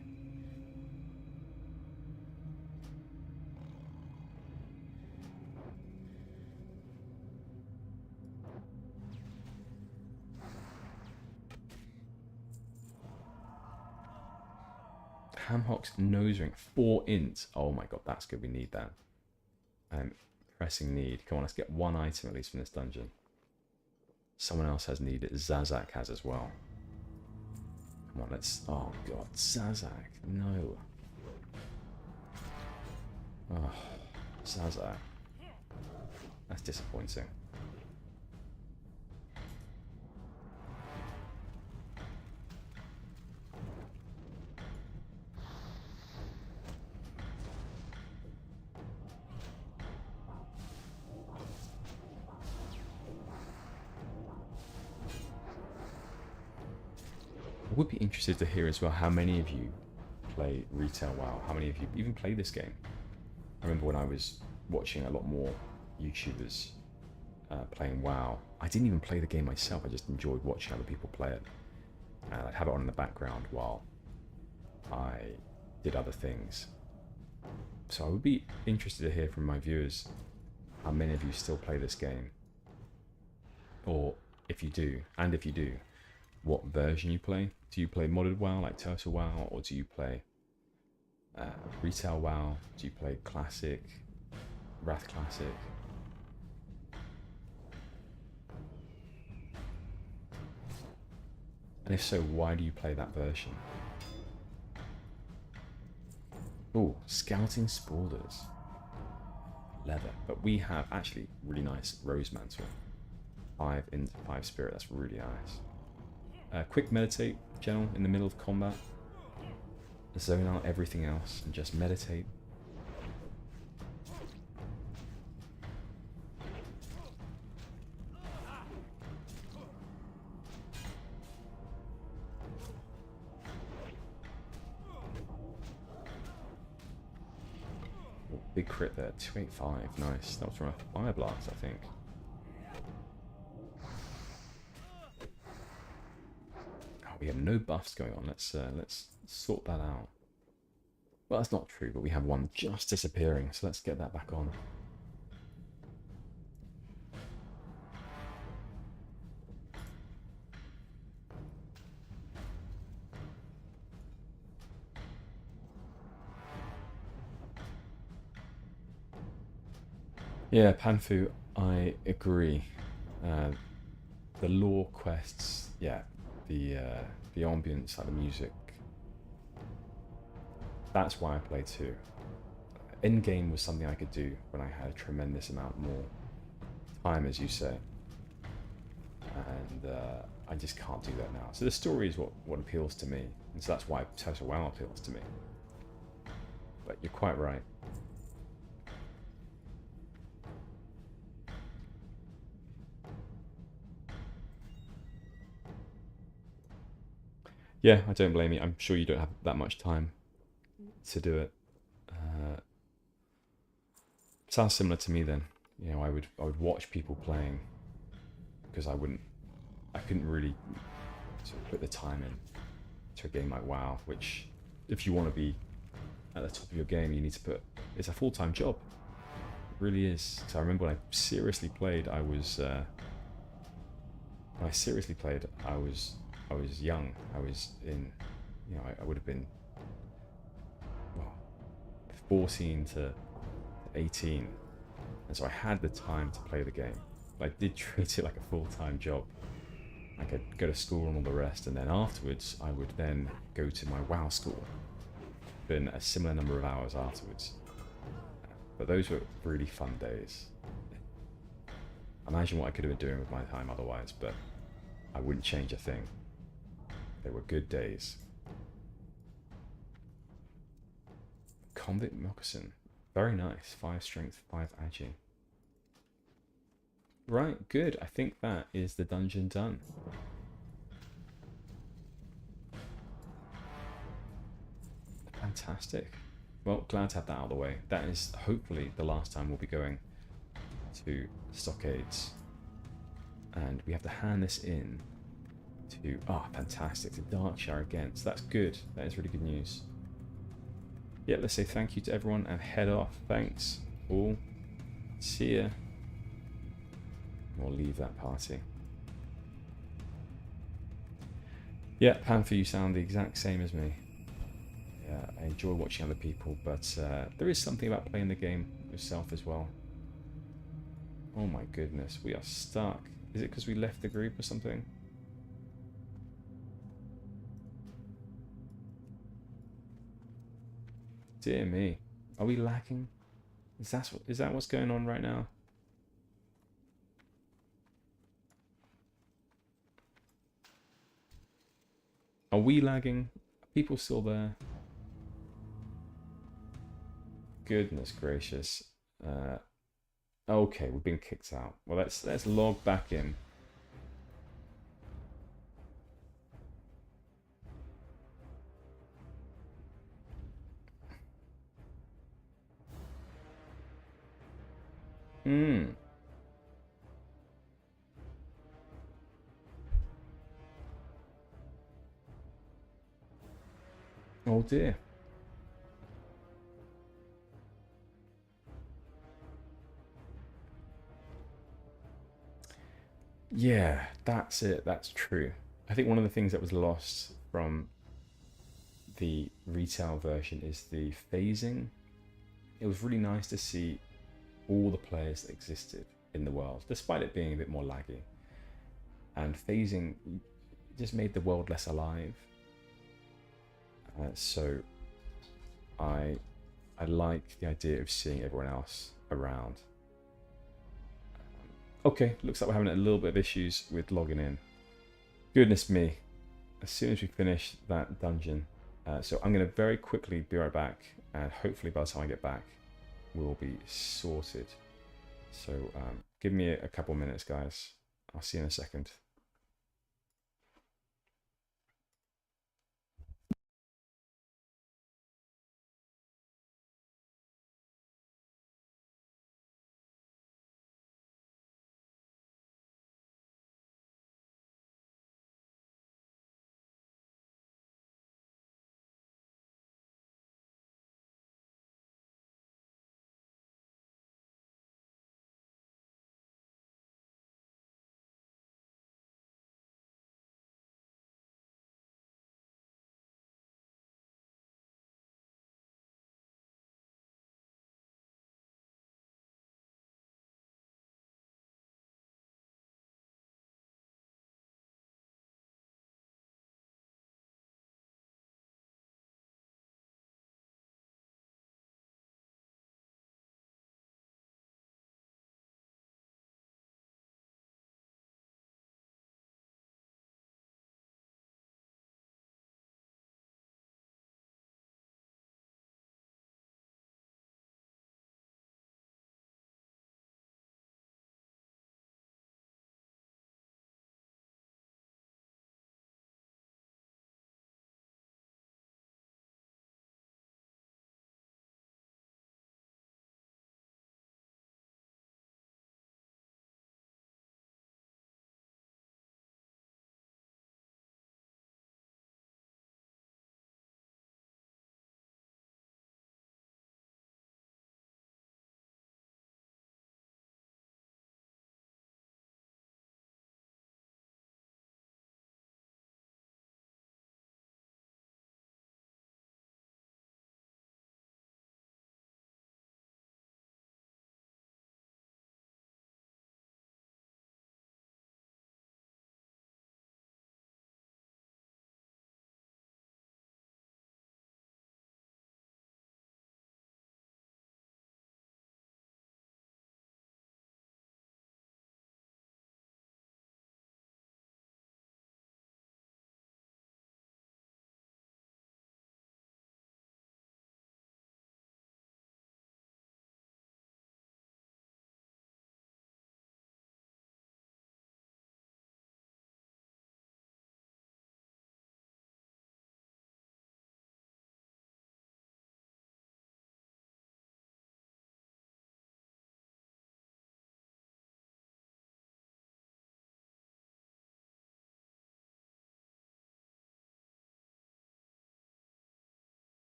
Hamhock's nose ring, 4 int. Oh my god, that's good. We need that. Pressing need. Come on, let's get one item at least from this dungeon. Someone else has need. Zazak has as well. Come on, let's... Oh god, Zazak. No. Oh, Zazak. That's disappointing. I would be interested to hear as well how many of you play retail WoW. How many of you even play this game? I remember when I was watching a lot more YouTubers playing WoW. I didn't even play the game myself. I just enjoyed watching other people play it. And I'd have it on in the background while I did other things. So I would be interested to hear from my viewers how many of you still play this game. Or if you do, what version you play. Do you play modded WoW like Turtle WoW, or do you play retail WoW? Do you play Classic, Wrath Classic? And if so, why do you play that version? Oh, Scouting Spoilers. Leather. But we have actually really nice Rose Mantle. 5 int, 5 spirit, that's really nice. Quick meditate, general, in the middle of combat. Zone out everything else and just meditate. Big crit there, 285, nice. That was from a fire blast, I think. Oh, we have no buffs going on. Let's sort that out. Well, that's not true, but we have one just disappearing, so let's get that back on. Yeah, Panfu, I agree. The lore quests, yeah, the ambience, like the music. That's why I play too. In game was something I could do when I had a tremendous amount more time, as you say, and I just can't do that now. So the story is what appeals to me, and so that's why Total WoW appeals to me. But you're quite right. Yeah, I don't blame you. I'm sure you don't have that much time to do it. Sounds similar to me then. You know, I would watch people playing because I couldn't really sort of put the time in to a game like WoW, which if you want to be at the top of your game, you need to put. It's a full-time job. It really is. So I remember when I seriously played, I was when I seriously played, I was young. I was in, you know, I would have been, well, 14 to 18, and so I had the time to play the game. But I did treat it like a full-time job. I could go to school and all the rest, and then afterwards I would then go to my WoW school. Been a similar number of hours afterwards. But those were really fun days. Imagine what I could have been doing with my time otherwise, but I wouldn't change a thing. They were good days. Convict Moccasin. Very nice. 5 strength, 5 agi. Right, good. I think that is the dungeon done. Fantastic. Well, glad to have that out of the way. That is hopefully the last time we'll be going to Stockades. And we have to hand this in to... Ah, oh, fantastic. To Darkshire again. So that's good. That is really good news. Yeah, let's say thank you to everyone and head off. Thanks all. See ya. We'll leave that party. Yeah, Panther, you sound the exact same as me. I enjoy watching other people, but there is something about playing the game yourself as well. Oh my goodness, we are stuck. Is it because we left the group or something? Dear me. Are we lagging? Is that what's going on right now? Are we lagging? Are people still there? Goodness gracious. Okay, we've been kicked out. Well, let's log back in. Hmm. Oh dear. Yeah, that's it. That's true. I think one of the things that was lost from the retail version is the phasing. It was really nice to see all the players that existed in the world, despite it being a bit more laggy. And phasing just made the world less alive. So I like the idea of seeing everyone else around. Okay, looks like we're having a little bit of issues with logging in. Goodness me. As soon as we finish that dungeon. So I'm going to very quickly be right back, and hopefully by the time I get back, we'll be sorted. So give me a couple minutes, guys. I'll see you in a second.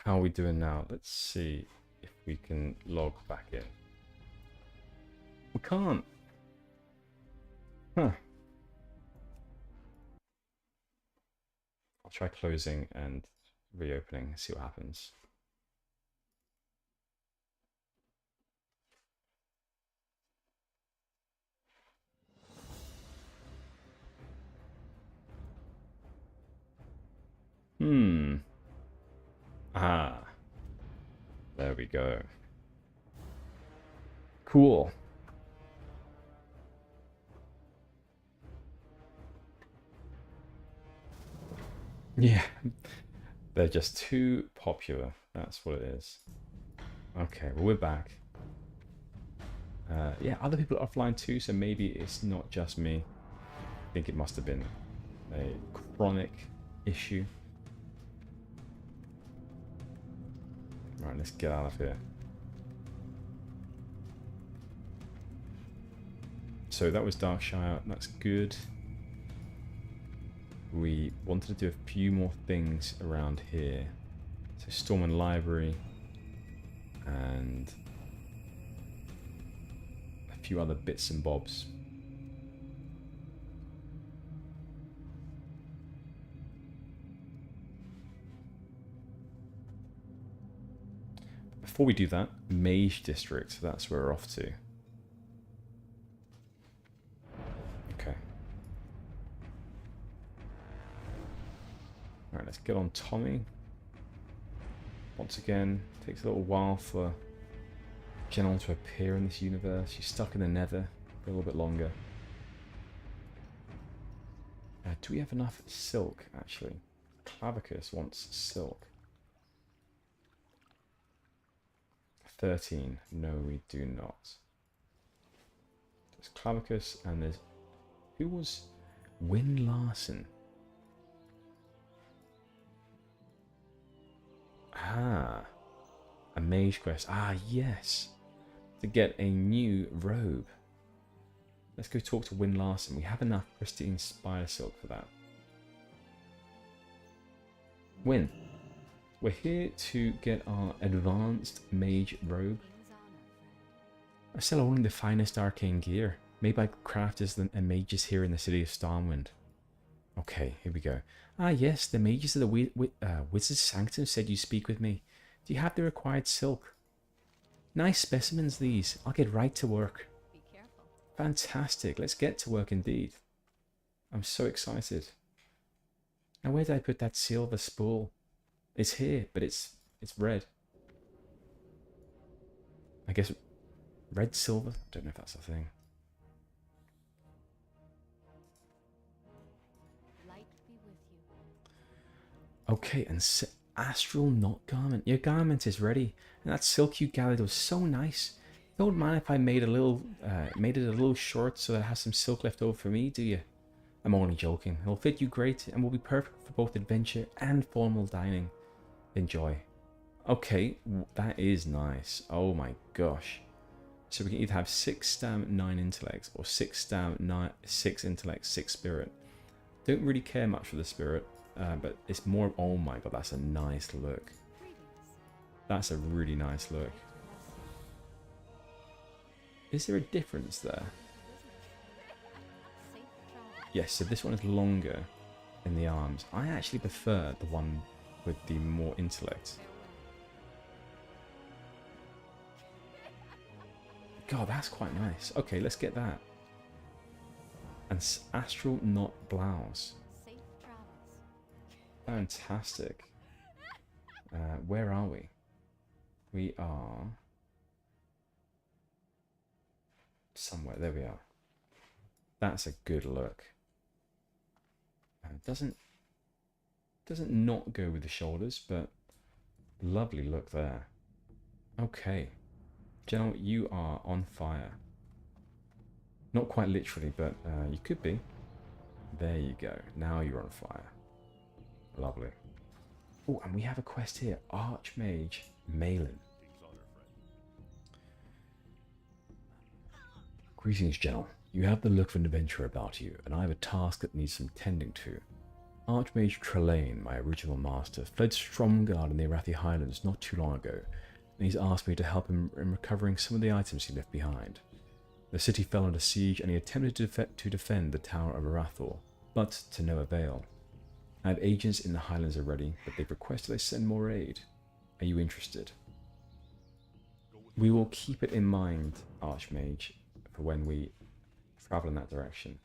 How are we doing now? Let's see if we can log back in. We can't. Huh. I'll try closing and reopening, see what happens. Ah, there we go. Cool. Yeah, they're just too popular. That's what it is. Okay, well, we're back. Yeah, other people are offline too, so maybe it's not just me. I think it must have been a chronic issue. Right, let's get out of here. So that was Darkshire. That's good. We wanted to do a few more things around here. So Stormwind Library and a few other bits and bobs. Before we do that, Mage District, that's where we're off to. Okay. Alright, let's get on Tommy. Once again, takes a little while for General to appear in this universe. She's stuck in the Nether for a little bit longer. Do we have enough silk, actually? Clavicus wants silk. 13. No, we do not. There's Clavicus and there's... Who was... Win Larson. Ah. A mage quest. Ah, yes. To get a new robe. Let's go talk to Win Larson. We have enough pristine spider silk for that. Win. We're here to get our advanced mage robe. I sell only the finest arcane gear, made by crafters and mages here in the city of Stormwind. Okay, here we go. Ah yes, the mages of the Wizard's Sanctum said you speak with me. Do you have the required silk? Nice specimens these. I'll get right to work. Be careful. Fantastic. Let's get to work indeed. I'm so excited. Now where did I put that silver spool? It's here, but it's red. I guess red silver? I don't know if that's a thing. Light be with you. Okay, and Astral Knot Garment. Your garment is ready. And that silk you gathered was so nice. Don't mind if I made it a little short so that it has some silk left over for me, do you? I'm only joking. It'll fit you great and will be perfect for both adventure and formal dining. Enjoy. Okay, that is nice. Oh my gosh. So we can either have 6 stam, 9 intellect, or 6 stam, 6 intellect, 6 spirit. Don't really care much for the spirit, but it's more... Oh my god, that's a nice look. That's a really nice look. Is there a difference there? Yes, so this one is longer in the arms. I actually prefer the one with the more intellect. God, that's quite nice. Okay, let's get that. And Astral Knot Blouse. Fantastic. Where are we? We are... somewhere. There we are. That's a good look. Doesn't not go with the shoulders, but lovely look there. Okay. General, you are on fire. Not quite literally, but you could be. There you go. Now you're on fire. Lovely. Oh, and we have a quest here. Archmage Malin. Greetings, General. You have the look of an adventurer about you, and I have a task that needs some tending to. Archmage Trelane, my original master, fled Stromgarde in the Arathi Highlands not too long ago, and he's asked me to help him in recovering some of the items he left behind. The city fell under siege and he attempted to defend the Tower of Arathor, but to no avail. I have agents in the Highlands already, but they've requested I send more aid. Are you interested? We will keep it in mind, Archmage, for when we travel in that direction.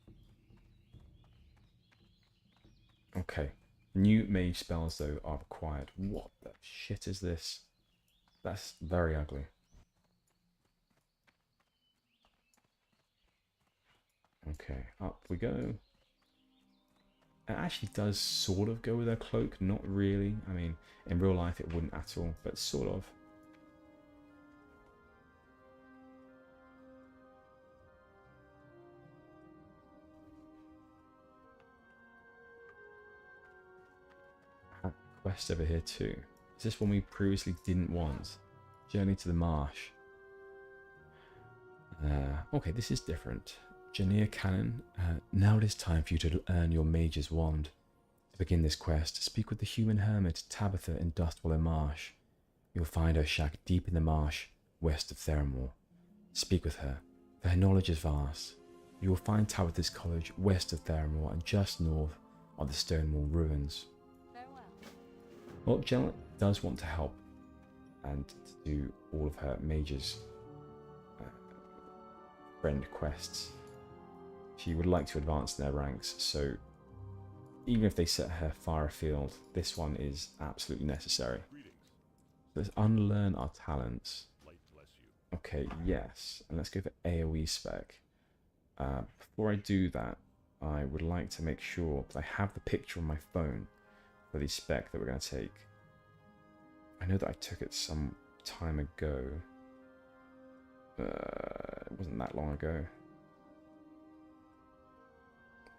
Okay. New mage spells, though, are required. What the shit is this? That's very ugly. Okay, up we go. It actually does sort of go with her cloak, not really. I mean, in real life it wouldn't at all, but sort of. Quest over here too. Is this one we previously didn't want? Journey to the marsh. Okay, this is different. Janir Cannon, now it is time for you to earn your mage's wand. To begin this quest, speak with the human hermit Tabitha in Dustwallow Marsh. You'll find her shack deep in the marsh, west of Theramore. Speak with her, for her knowledge is vast. You will find Tabitha's college west of Theramore and just north of the Stonewall ruins. Well, Jenna does want to help and to do all of her mage's friend quests. She would like to advance in their ranks, so even if they set her far afield, this one is absolutely necessary. Let's unlearn our talents. Okay, yes, and let's go for AoE spec. Before I do that, I would like to make sure that I have the picture on my phone for the spec that we're going to take. I know that I took it some time ago. It wasn't that long ago.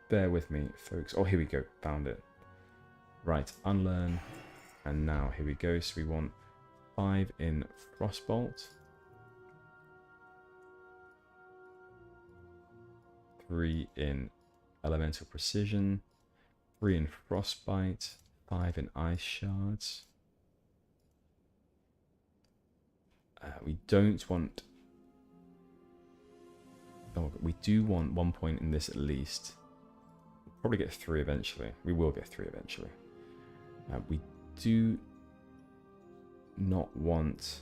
Bear with me, folks. Oh, here we go. Found it. Right, unlearn. And now, here we go. So we want 5 in Frostbolt. 3 in Elemental Precision. 3 in Frostbite. 5 in Ice Shards. We don't want... Oh, we do want 1 point in this at least. We'll probably get 3 eventually. We will get 3 eventually. We do not want...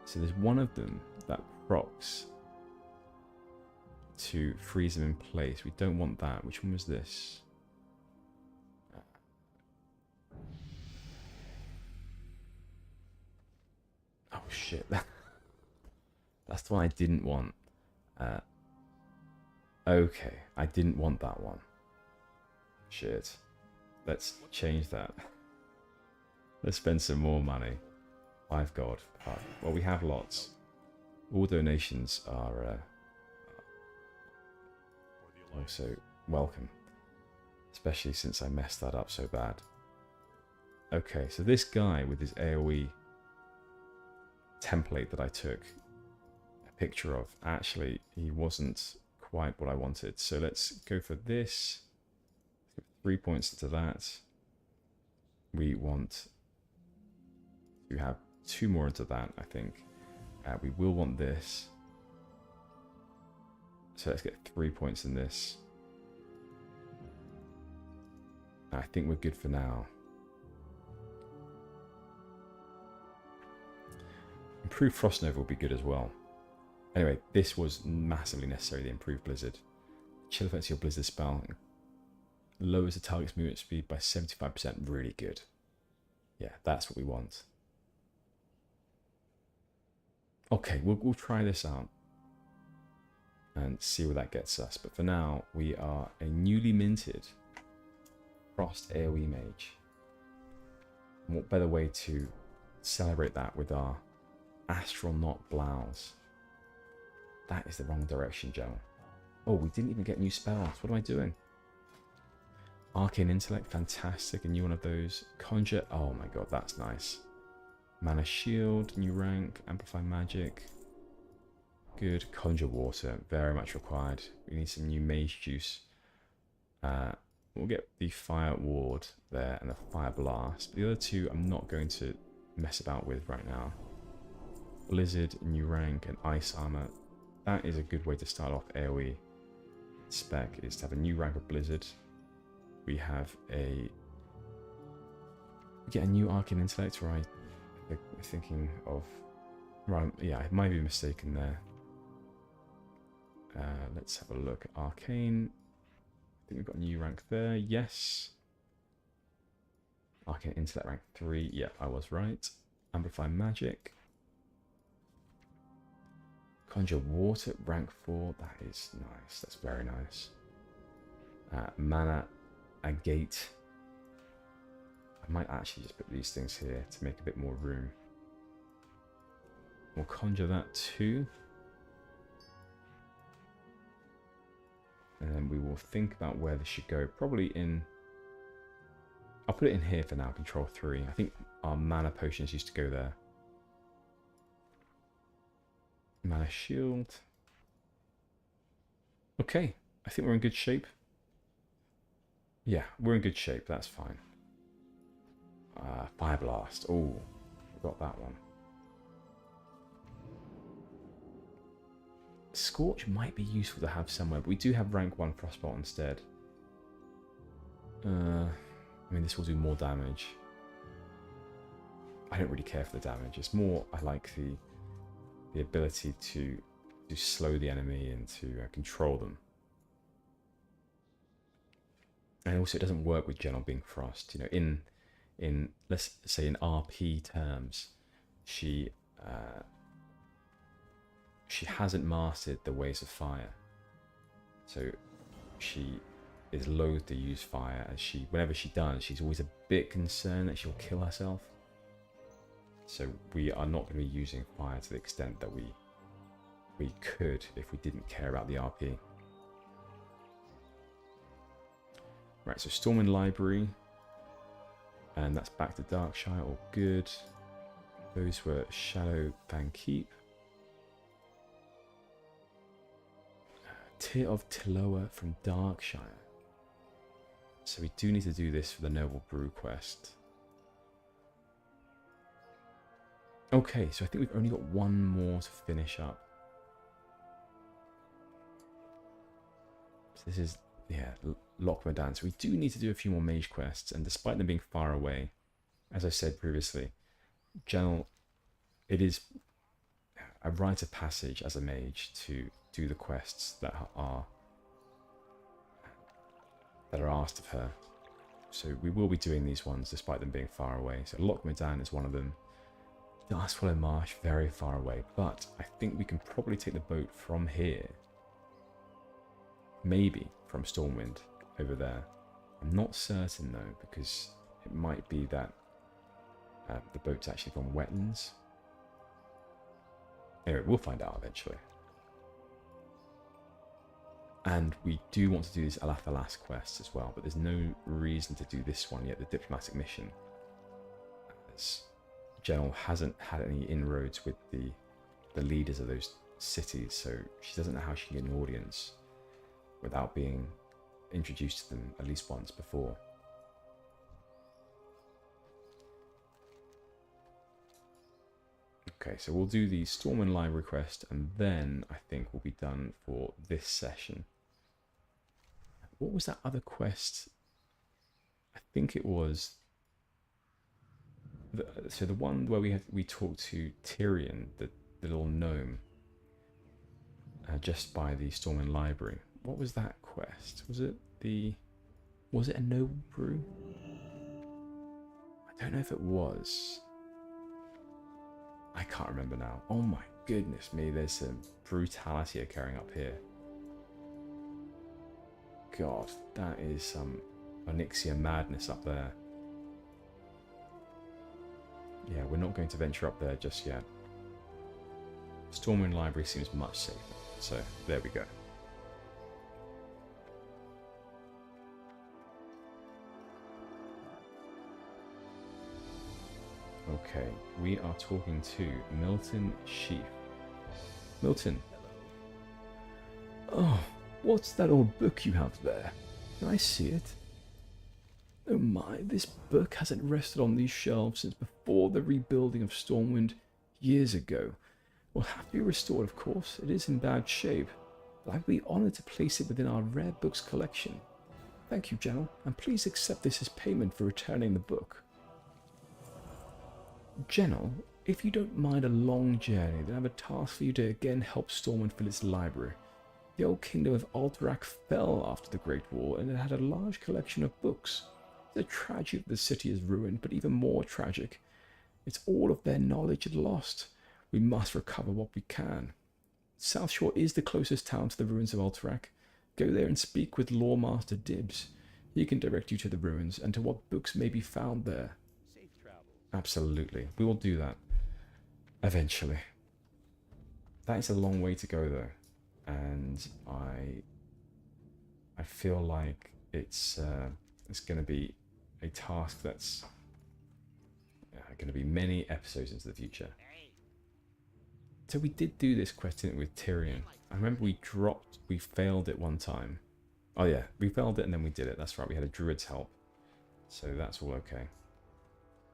So there's one of them that procs to freeze them in place. We don't want that. Which one was this? Oh shit. That's the one I didn't want. Okay, I didn't want that one. Shit. Let's change that. Let's spend some more money. 5 gold. Well, we have lots. All donations are also welcome. Especially since I messed that up so bad. Okay, so this guy with his AoE template that I took a picture of, actually, he wasn't quite what I wanted. So let's go for this. 3 points to that. We want to have 2 more into that, I think. We will want this. So let's get 3 points in this. I think we're good for now. Improved Frost Nova will be good as well. Anyway, this was massively necessary, the improved Blizzard. Chill effects your Blizzard spell. Lowers the target's movement speed by 75%. Really good. Yeah, that's what we want. Okay, we'll try this out and see where that gets us. But for now, we are a newly minted Frost AoE mage. And what better way to celebrate that with our Astronaut blouse. That is the wrong direction, Joe. Oh, we didn't even get new spells. What am I doing? Arcane Intellect, fantastic. A new one of those. Conjure, oh my god, that's nice. Mana Shield, new rank. Amplify Magic. Good. Conjure Water, very much required. We need some new Mage Juice. We'll get the Fire Ward there and the Fire Blast. The other two I'm not going to mess about with right now. Blizzard, new rank, and Ice Armor. That is a good way to start off AoE spec, is to have a new rank of Blizzard. We have we get a new Arcane Intellect, or I'm thinking of... Right, yeah, I might be mistaken there. Let's have a look at Arcane. I think we've got a new rank there. Yes. Arcane Intellect rank 3. Yeah, I was right. Amplify Magic. Conjure Water rank 4. That is nice. That's very nice. Mana Agate. I might actually just put these things here to make a bit more room. We'll conjure that too. And then we will think about where this should go. Probably in... I'll put it in here for now, control 3. I think our mana potions used to go there. Mana shield. Okay, I think we're in good shape. Yeah, we're in good shape, that's fine. Fire Blast. Oh, got that one. Scorch might be useful to have somewhere, but we do have rank 1 Frostbolt instead. I mean, this will do more damage. I don't really care for the damage. It's more, I like the ability to slow the enemy and to control them. And also, it doesn't work with General being Frost. You know, in let's say in RP terms, she hasn't mastered the ways of fire, so she is loath to use fire, and whenever she does, she's always a bit concerned that she'll kill herself. So we are not going to be using fire to the extent that we could if we didn't care about the RP. Right, so Stormwind Library, and that's back to Darkshire, all good. Those were Shadow Van Keep. Tear of Tiloa from Darkshire. So we do need to do this for the Noble Brew quest. Okay, so I think we've only got one more to finish up. So this is, yeah, Lochmadan. So we do need to do a few more mage quests, and despite them being far away, as I said previously, General, it is a rite of passage as a mage to do the quests that are asked of her. So we will be doing these ones despite them being far away. So Lochmadan is one of them. Darkswallow Marsh, very far away, but I think we can probably take the boat from here. Maybe from Stormwind over there. I'm not certain though, because it might be that the boat's actually from wetlands. Anyway, we'll find out eventually. And we do want to do these Alathalas quests as well, but there's no reason to do this one yet, the diplomatic mission. As General hasn't had any inroads with the leaders of those cities, so she doesn't know how she can get an audience without being introduced to them at least once before. Okay, so we'll do the Stormwind Library quest, and then I think we'll be done for this session. What was that other quest? I think it was... So the one where we talked to Tyrion, the little gnome, just by the Stormwind Library. What was that quest? Was it a Noble Brew? I don't know if it was. I can't remember now. Oh my goodness me, there's some brutality occurring up here. God, that is some Onyxia madness up there. Yeah, we're not going to venture up there just yet. Stormwind Library seems much safer, so there we go. Okay, we are talking to Milton Sheaf. Milton. Oh, what's that old book you have there? Can I see it? Oh my, this book hasn't rested on these shelves since before the rebuilding of Stormwind years ago. Will have to be restored, of course. It is in bad shape, but I'd be honoured to place it within our rare books collection. Thank you, General, and please accept this as payment for returning the book. General, if you don't mind a long journey, then I have a task for you to again help Stormwind fill its library. The old kingdom of Alterac fell after the Great War, and it had a large collection of books. It's a tragedy that the city is ruined, but even more tragic, it's all of their knowledge lost. We must recover what we can. South Shore is the closest town to the ruins of Alterac. Go there and speak with Lawmaster Dibbs. He can direct you to the ruins and to what books may be found there. Safe travels. Absolutely. We will do that. Eventually. That is a long way to go though. And I feel like it's going to be a task that's going to be many episodes into the future. So we did do this quest, didn't we, with Tyrion? I remember we failed it one time. Oh yeah, we failed it and then we did it. That's right, we had a druid's help. So that's all okay.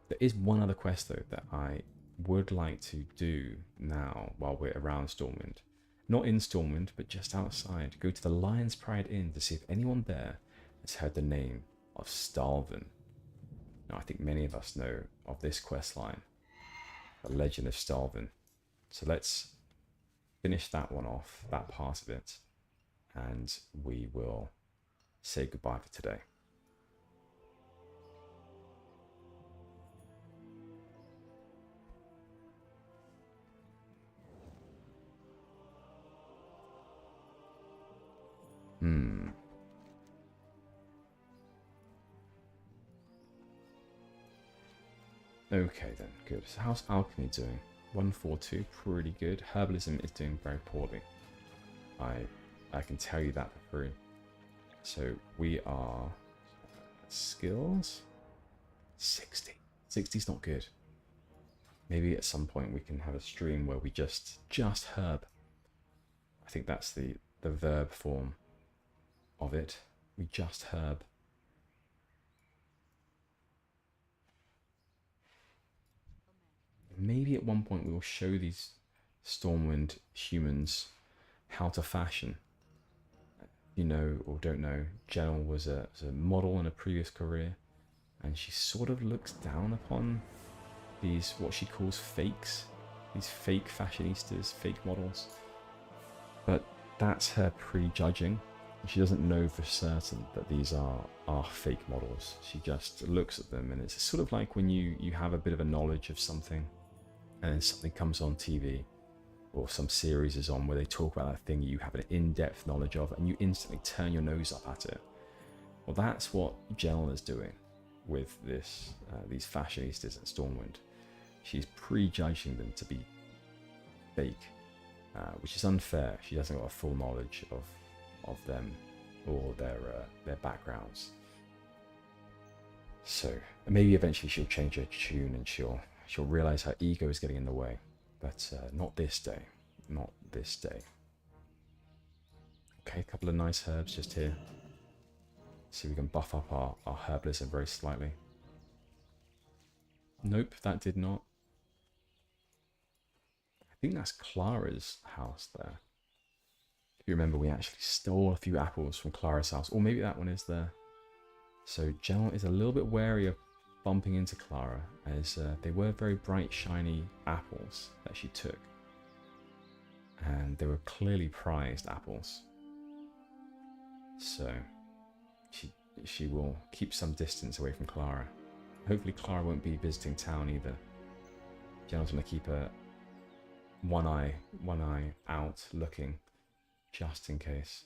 There is one other quest though that I would like to do now while we're around Stormwind. Not in Stormwind, but just outside. Go to the Lion's Pride Inn to see if anyone there has heard the name of Stalvin. Now I think many of us know of this quest line, the Legend of Stalvin. So let's finish that one off, that part of it, and we will say goodbye for today. Okay then, good. So how's alchemy doing? 142, pretty good. Herbalism is doing very poorly. I can tell you that for free. So we are skills 60. 60's not good. Maybe at some point we can have a stream where we just herb. I think that's the verb form of it. We just herb. Maybe at one point we will show these Stormwind humans how to fashion. You know or don't know, Jell was a model in a previous career, and she sort of looks down upon these, what she calls fakes, these fake fashionistas, fake models. But that's her prejudging. She doesn't know for certain that these are fake models. She just looks at them, and it's sort of like when you have a bit of a knowledge of something, and then something comes on TV or some series is on where they talk about that thing you have an in-depth knowledge of, and you instantly turn your nose up at it. Well, that's what Jell is doing with these fashionistas at Stormwind. She's prejudging them to be fake, which is unfair. She hasn't got a full knowledge of them or their backgrounds. So maybe eventually she'll change her tune and she'll realize her ego is getting in the way, but not this day. Not this day. Okay, a couple of nice herbs just here. See if we can buff up our herbalism very slightly. Nope, that did not. I think that's Clara's house there. If you remember, we actually stole a few apples from Clara's house, or maybe that one is there. So Jell is a little bit wary of bumping into Clara, as they were very bright, shiny apples that she took. And they were clearly prized apples. So she will keep some distance away from Clara. Hopefully Clara won't be visiting town either. Jell's going to keep one eye out looking, just in case.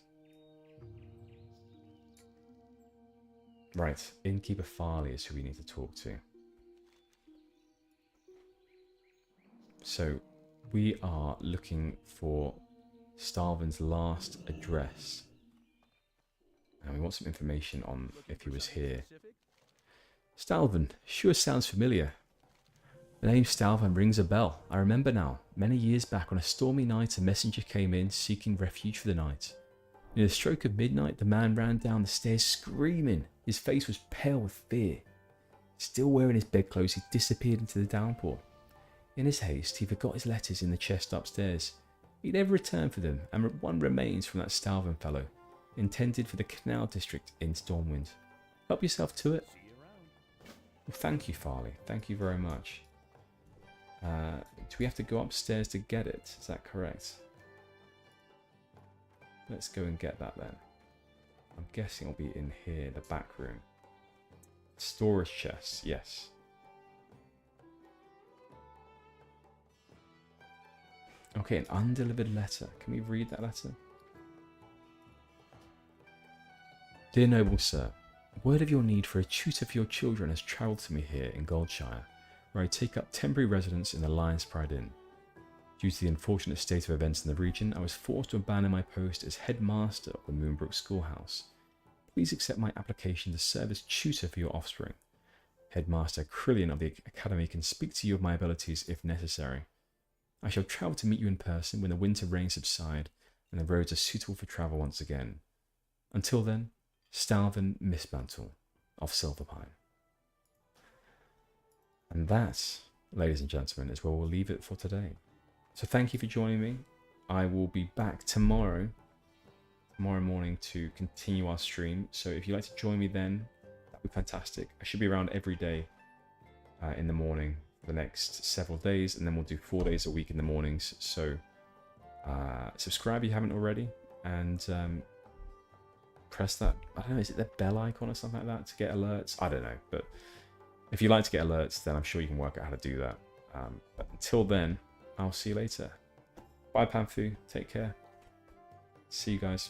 Right, Innkeeper Farley is who we need to talk to. So, we are looking for Stalvin's last address. And we want some information on if he was here. Stalvin, sure sounds familiar. The name Stalvin rings a bell. I remember now. Many years back on a stormy night, a messenger came in seeking refuge for the night. Near the stroke of midnight, the man ran down the stairs screaming. His face was pale with fear. Still wearing his bedclothes, he disappeared into the downpour. In his haste, he forgot his letters in the chest upstairs. He never returned for them, and one remains from that Stalvin fellow, intended for the canal district in Stormwind. Help yourself to it. Well, thank you, Farley. Thank you very much. Do we have to go upstairs to get it? Is that correct? Let's go and get that then. I'm guessing it'll be in here, the back room. Storage chests, yes. Okay, an undelivered letter. Can we read that letter? Dear noble sir, word of your need for a tutor for your children has travelled to me here in Goldshire, where I take up temporary residence in the Lion's Pride Inn. Due to the unfortunate state of events in the region, I was forced to abandon my post as headmaster of the Moonbrook Schoolhouse. Please accept my application to serve as tutor for your offspring. Headmaster Krillian of the Academy can speak to you of my abilities if necessary. I shall travel to meet you in person when the winter rains subside and the roads are suitable for travel once again. Until then, Stalvin Mistmantle of Silverpine. And that, ladies and gentlemen, is where we'll leave it for today. So thank you for joining me. I will be back tomorrow morning to continue our stream. So if you'd like to join me then, that'd be fantastic. I should be around every day in the morning for the next several days, and then we'll do 4 days a week in the mornings. So subscribe if you haven't already, and press that, I don't know, is it the bell icon or something like that to get alerts? I don't know, but if you like to get alerts, then I'm sure you can work out how to do that. But until then, I'll see you later. Bye, Panthu. Take care. See you guys.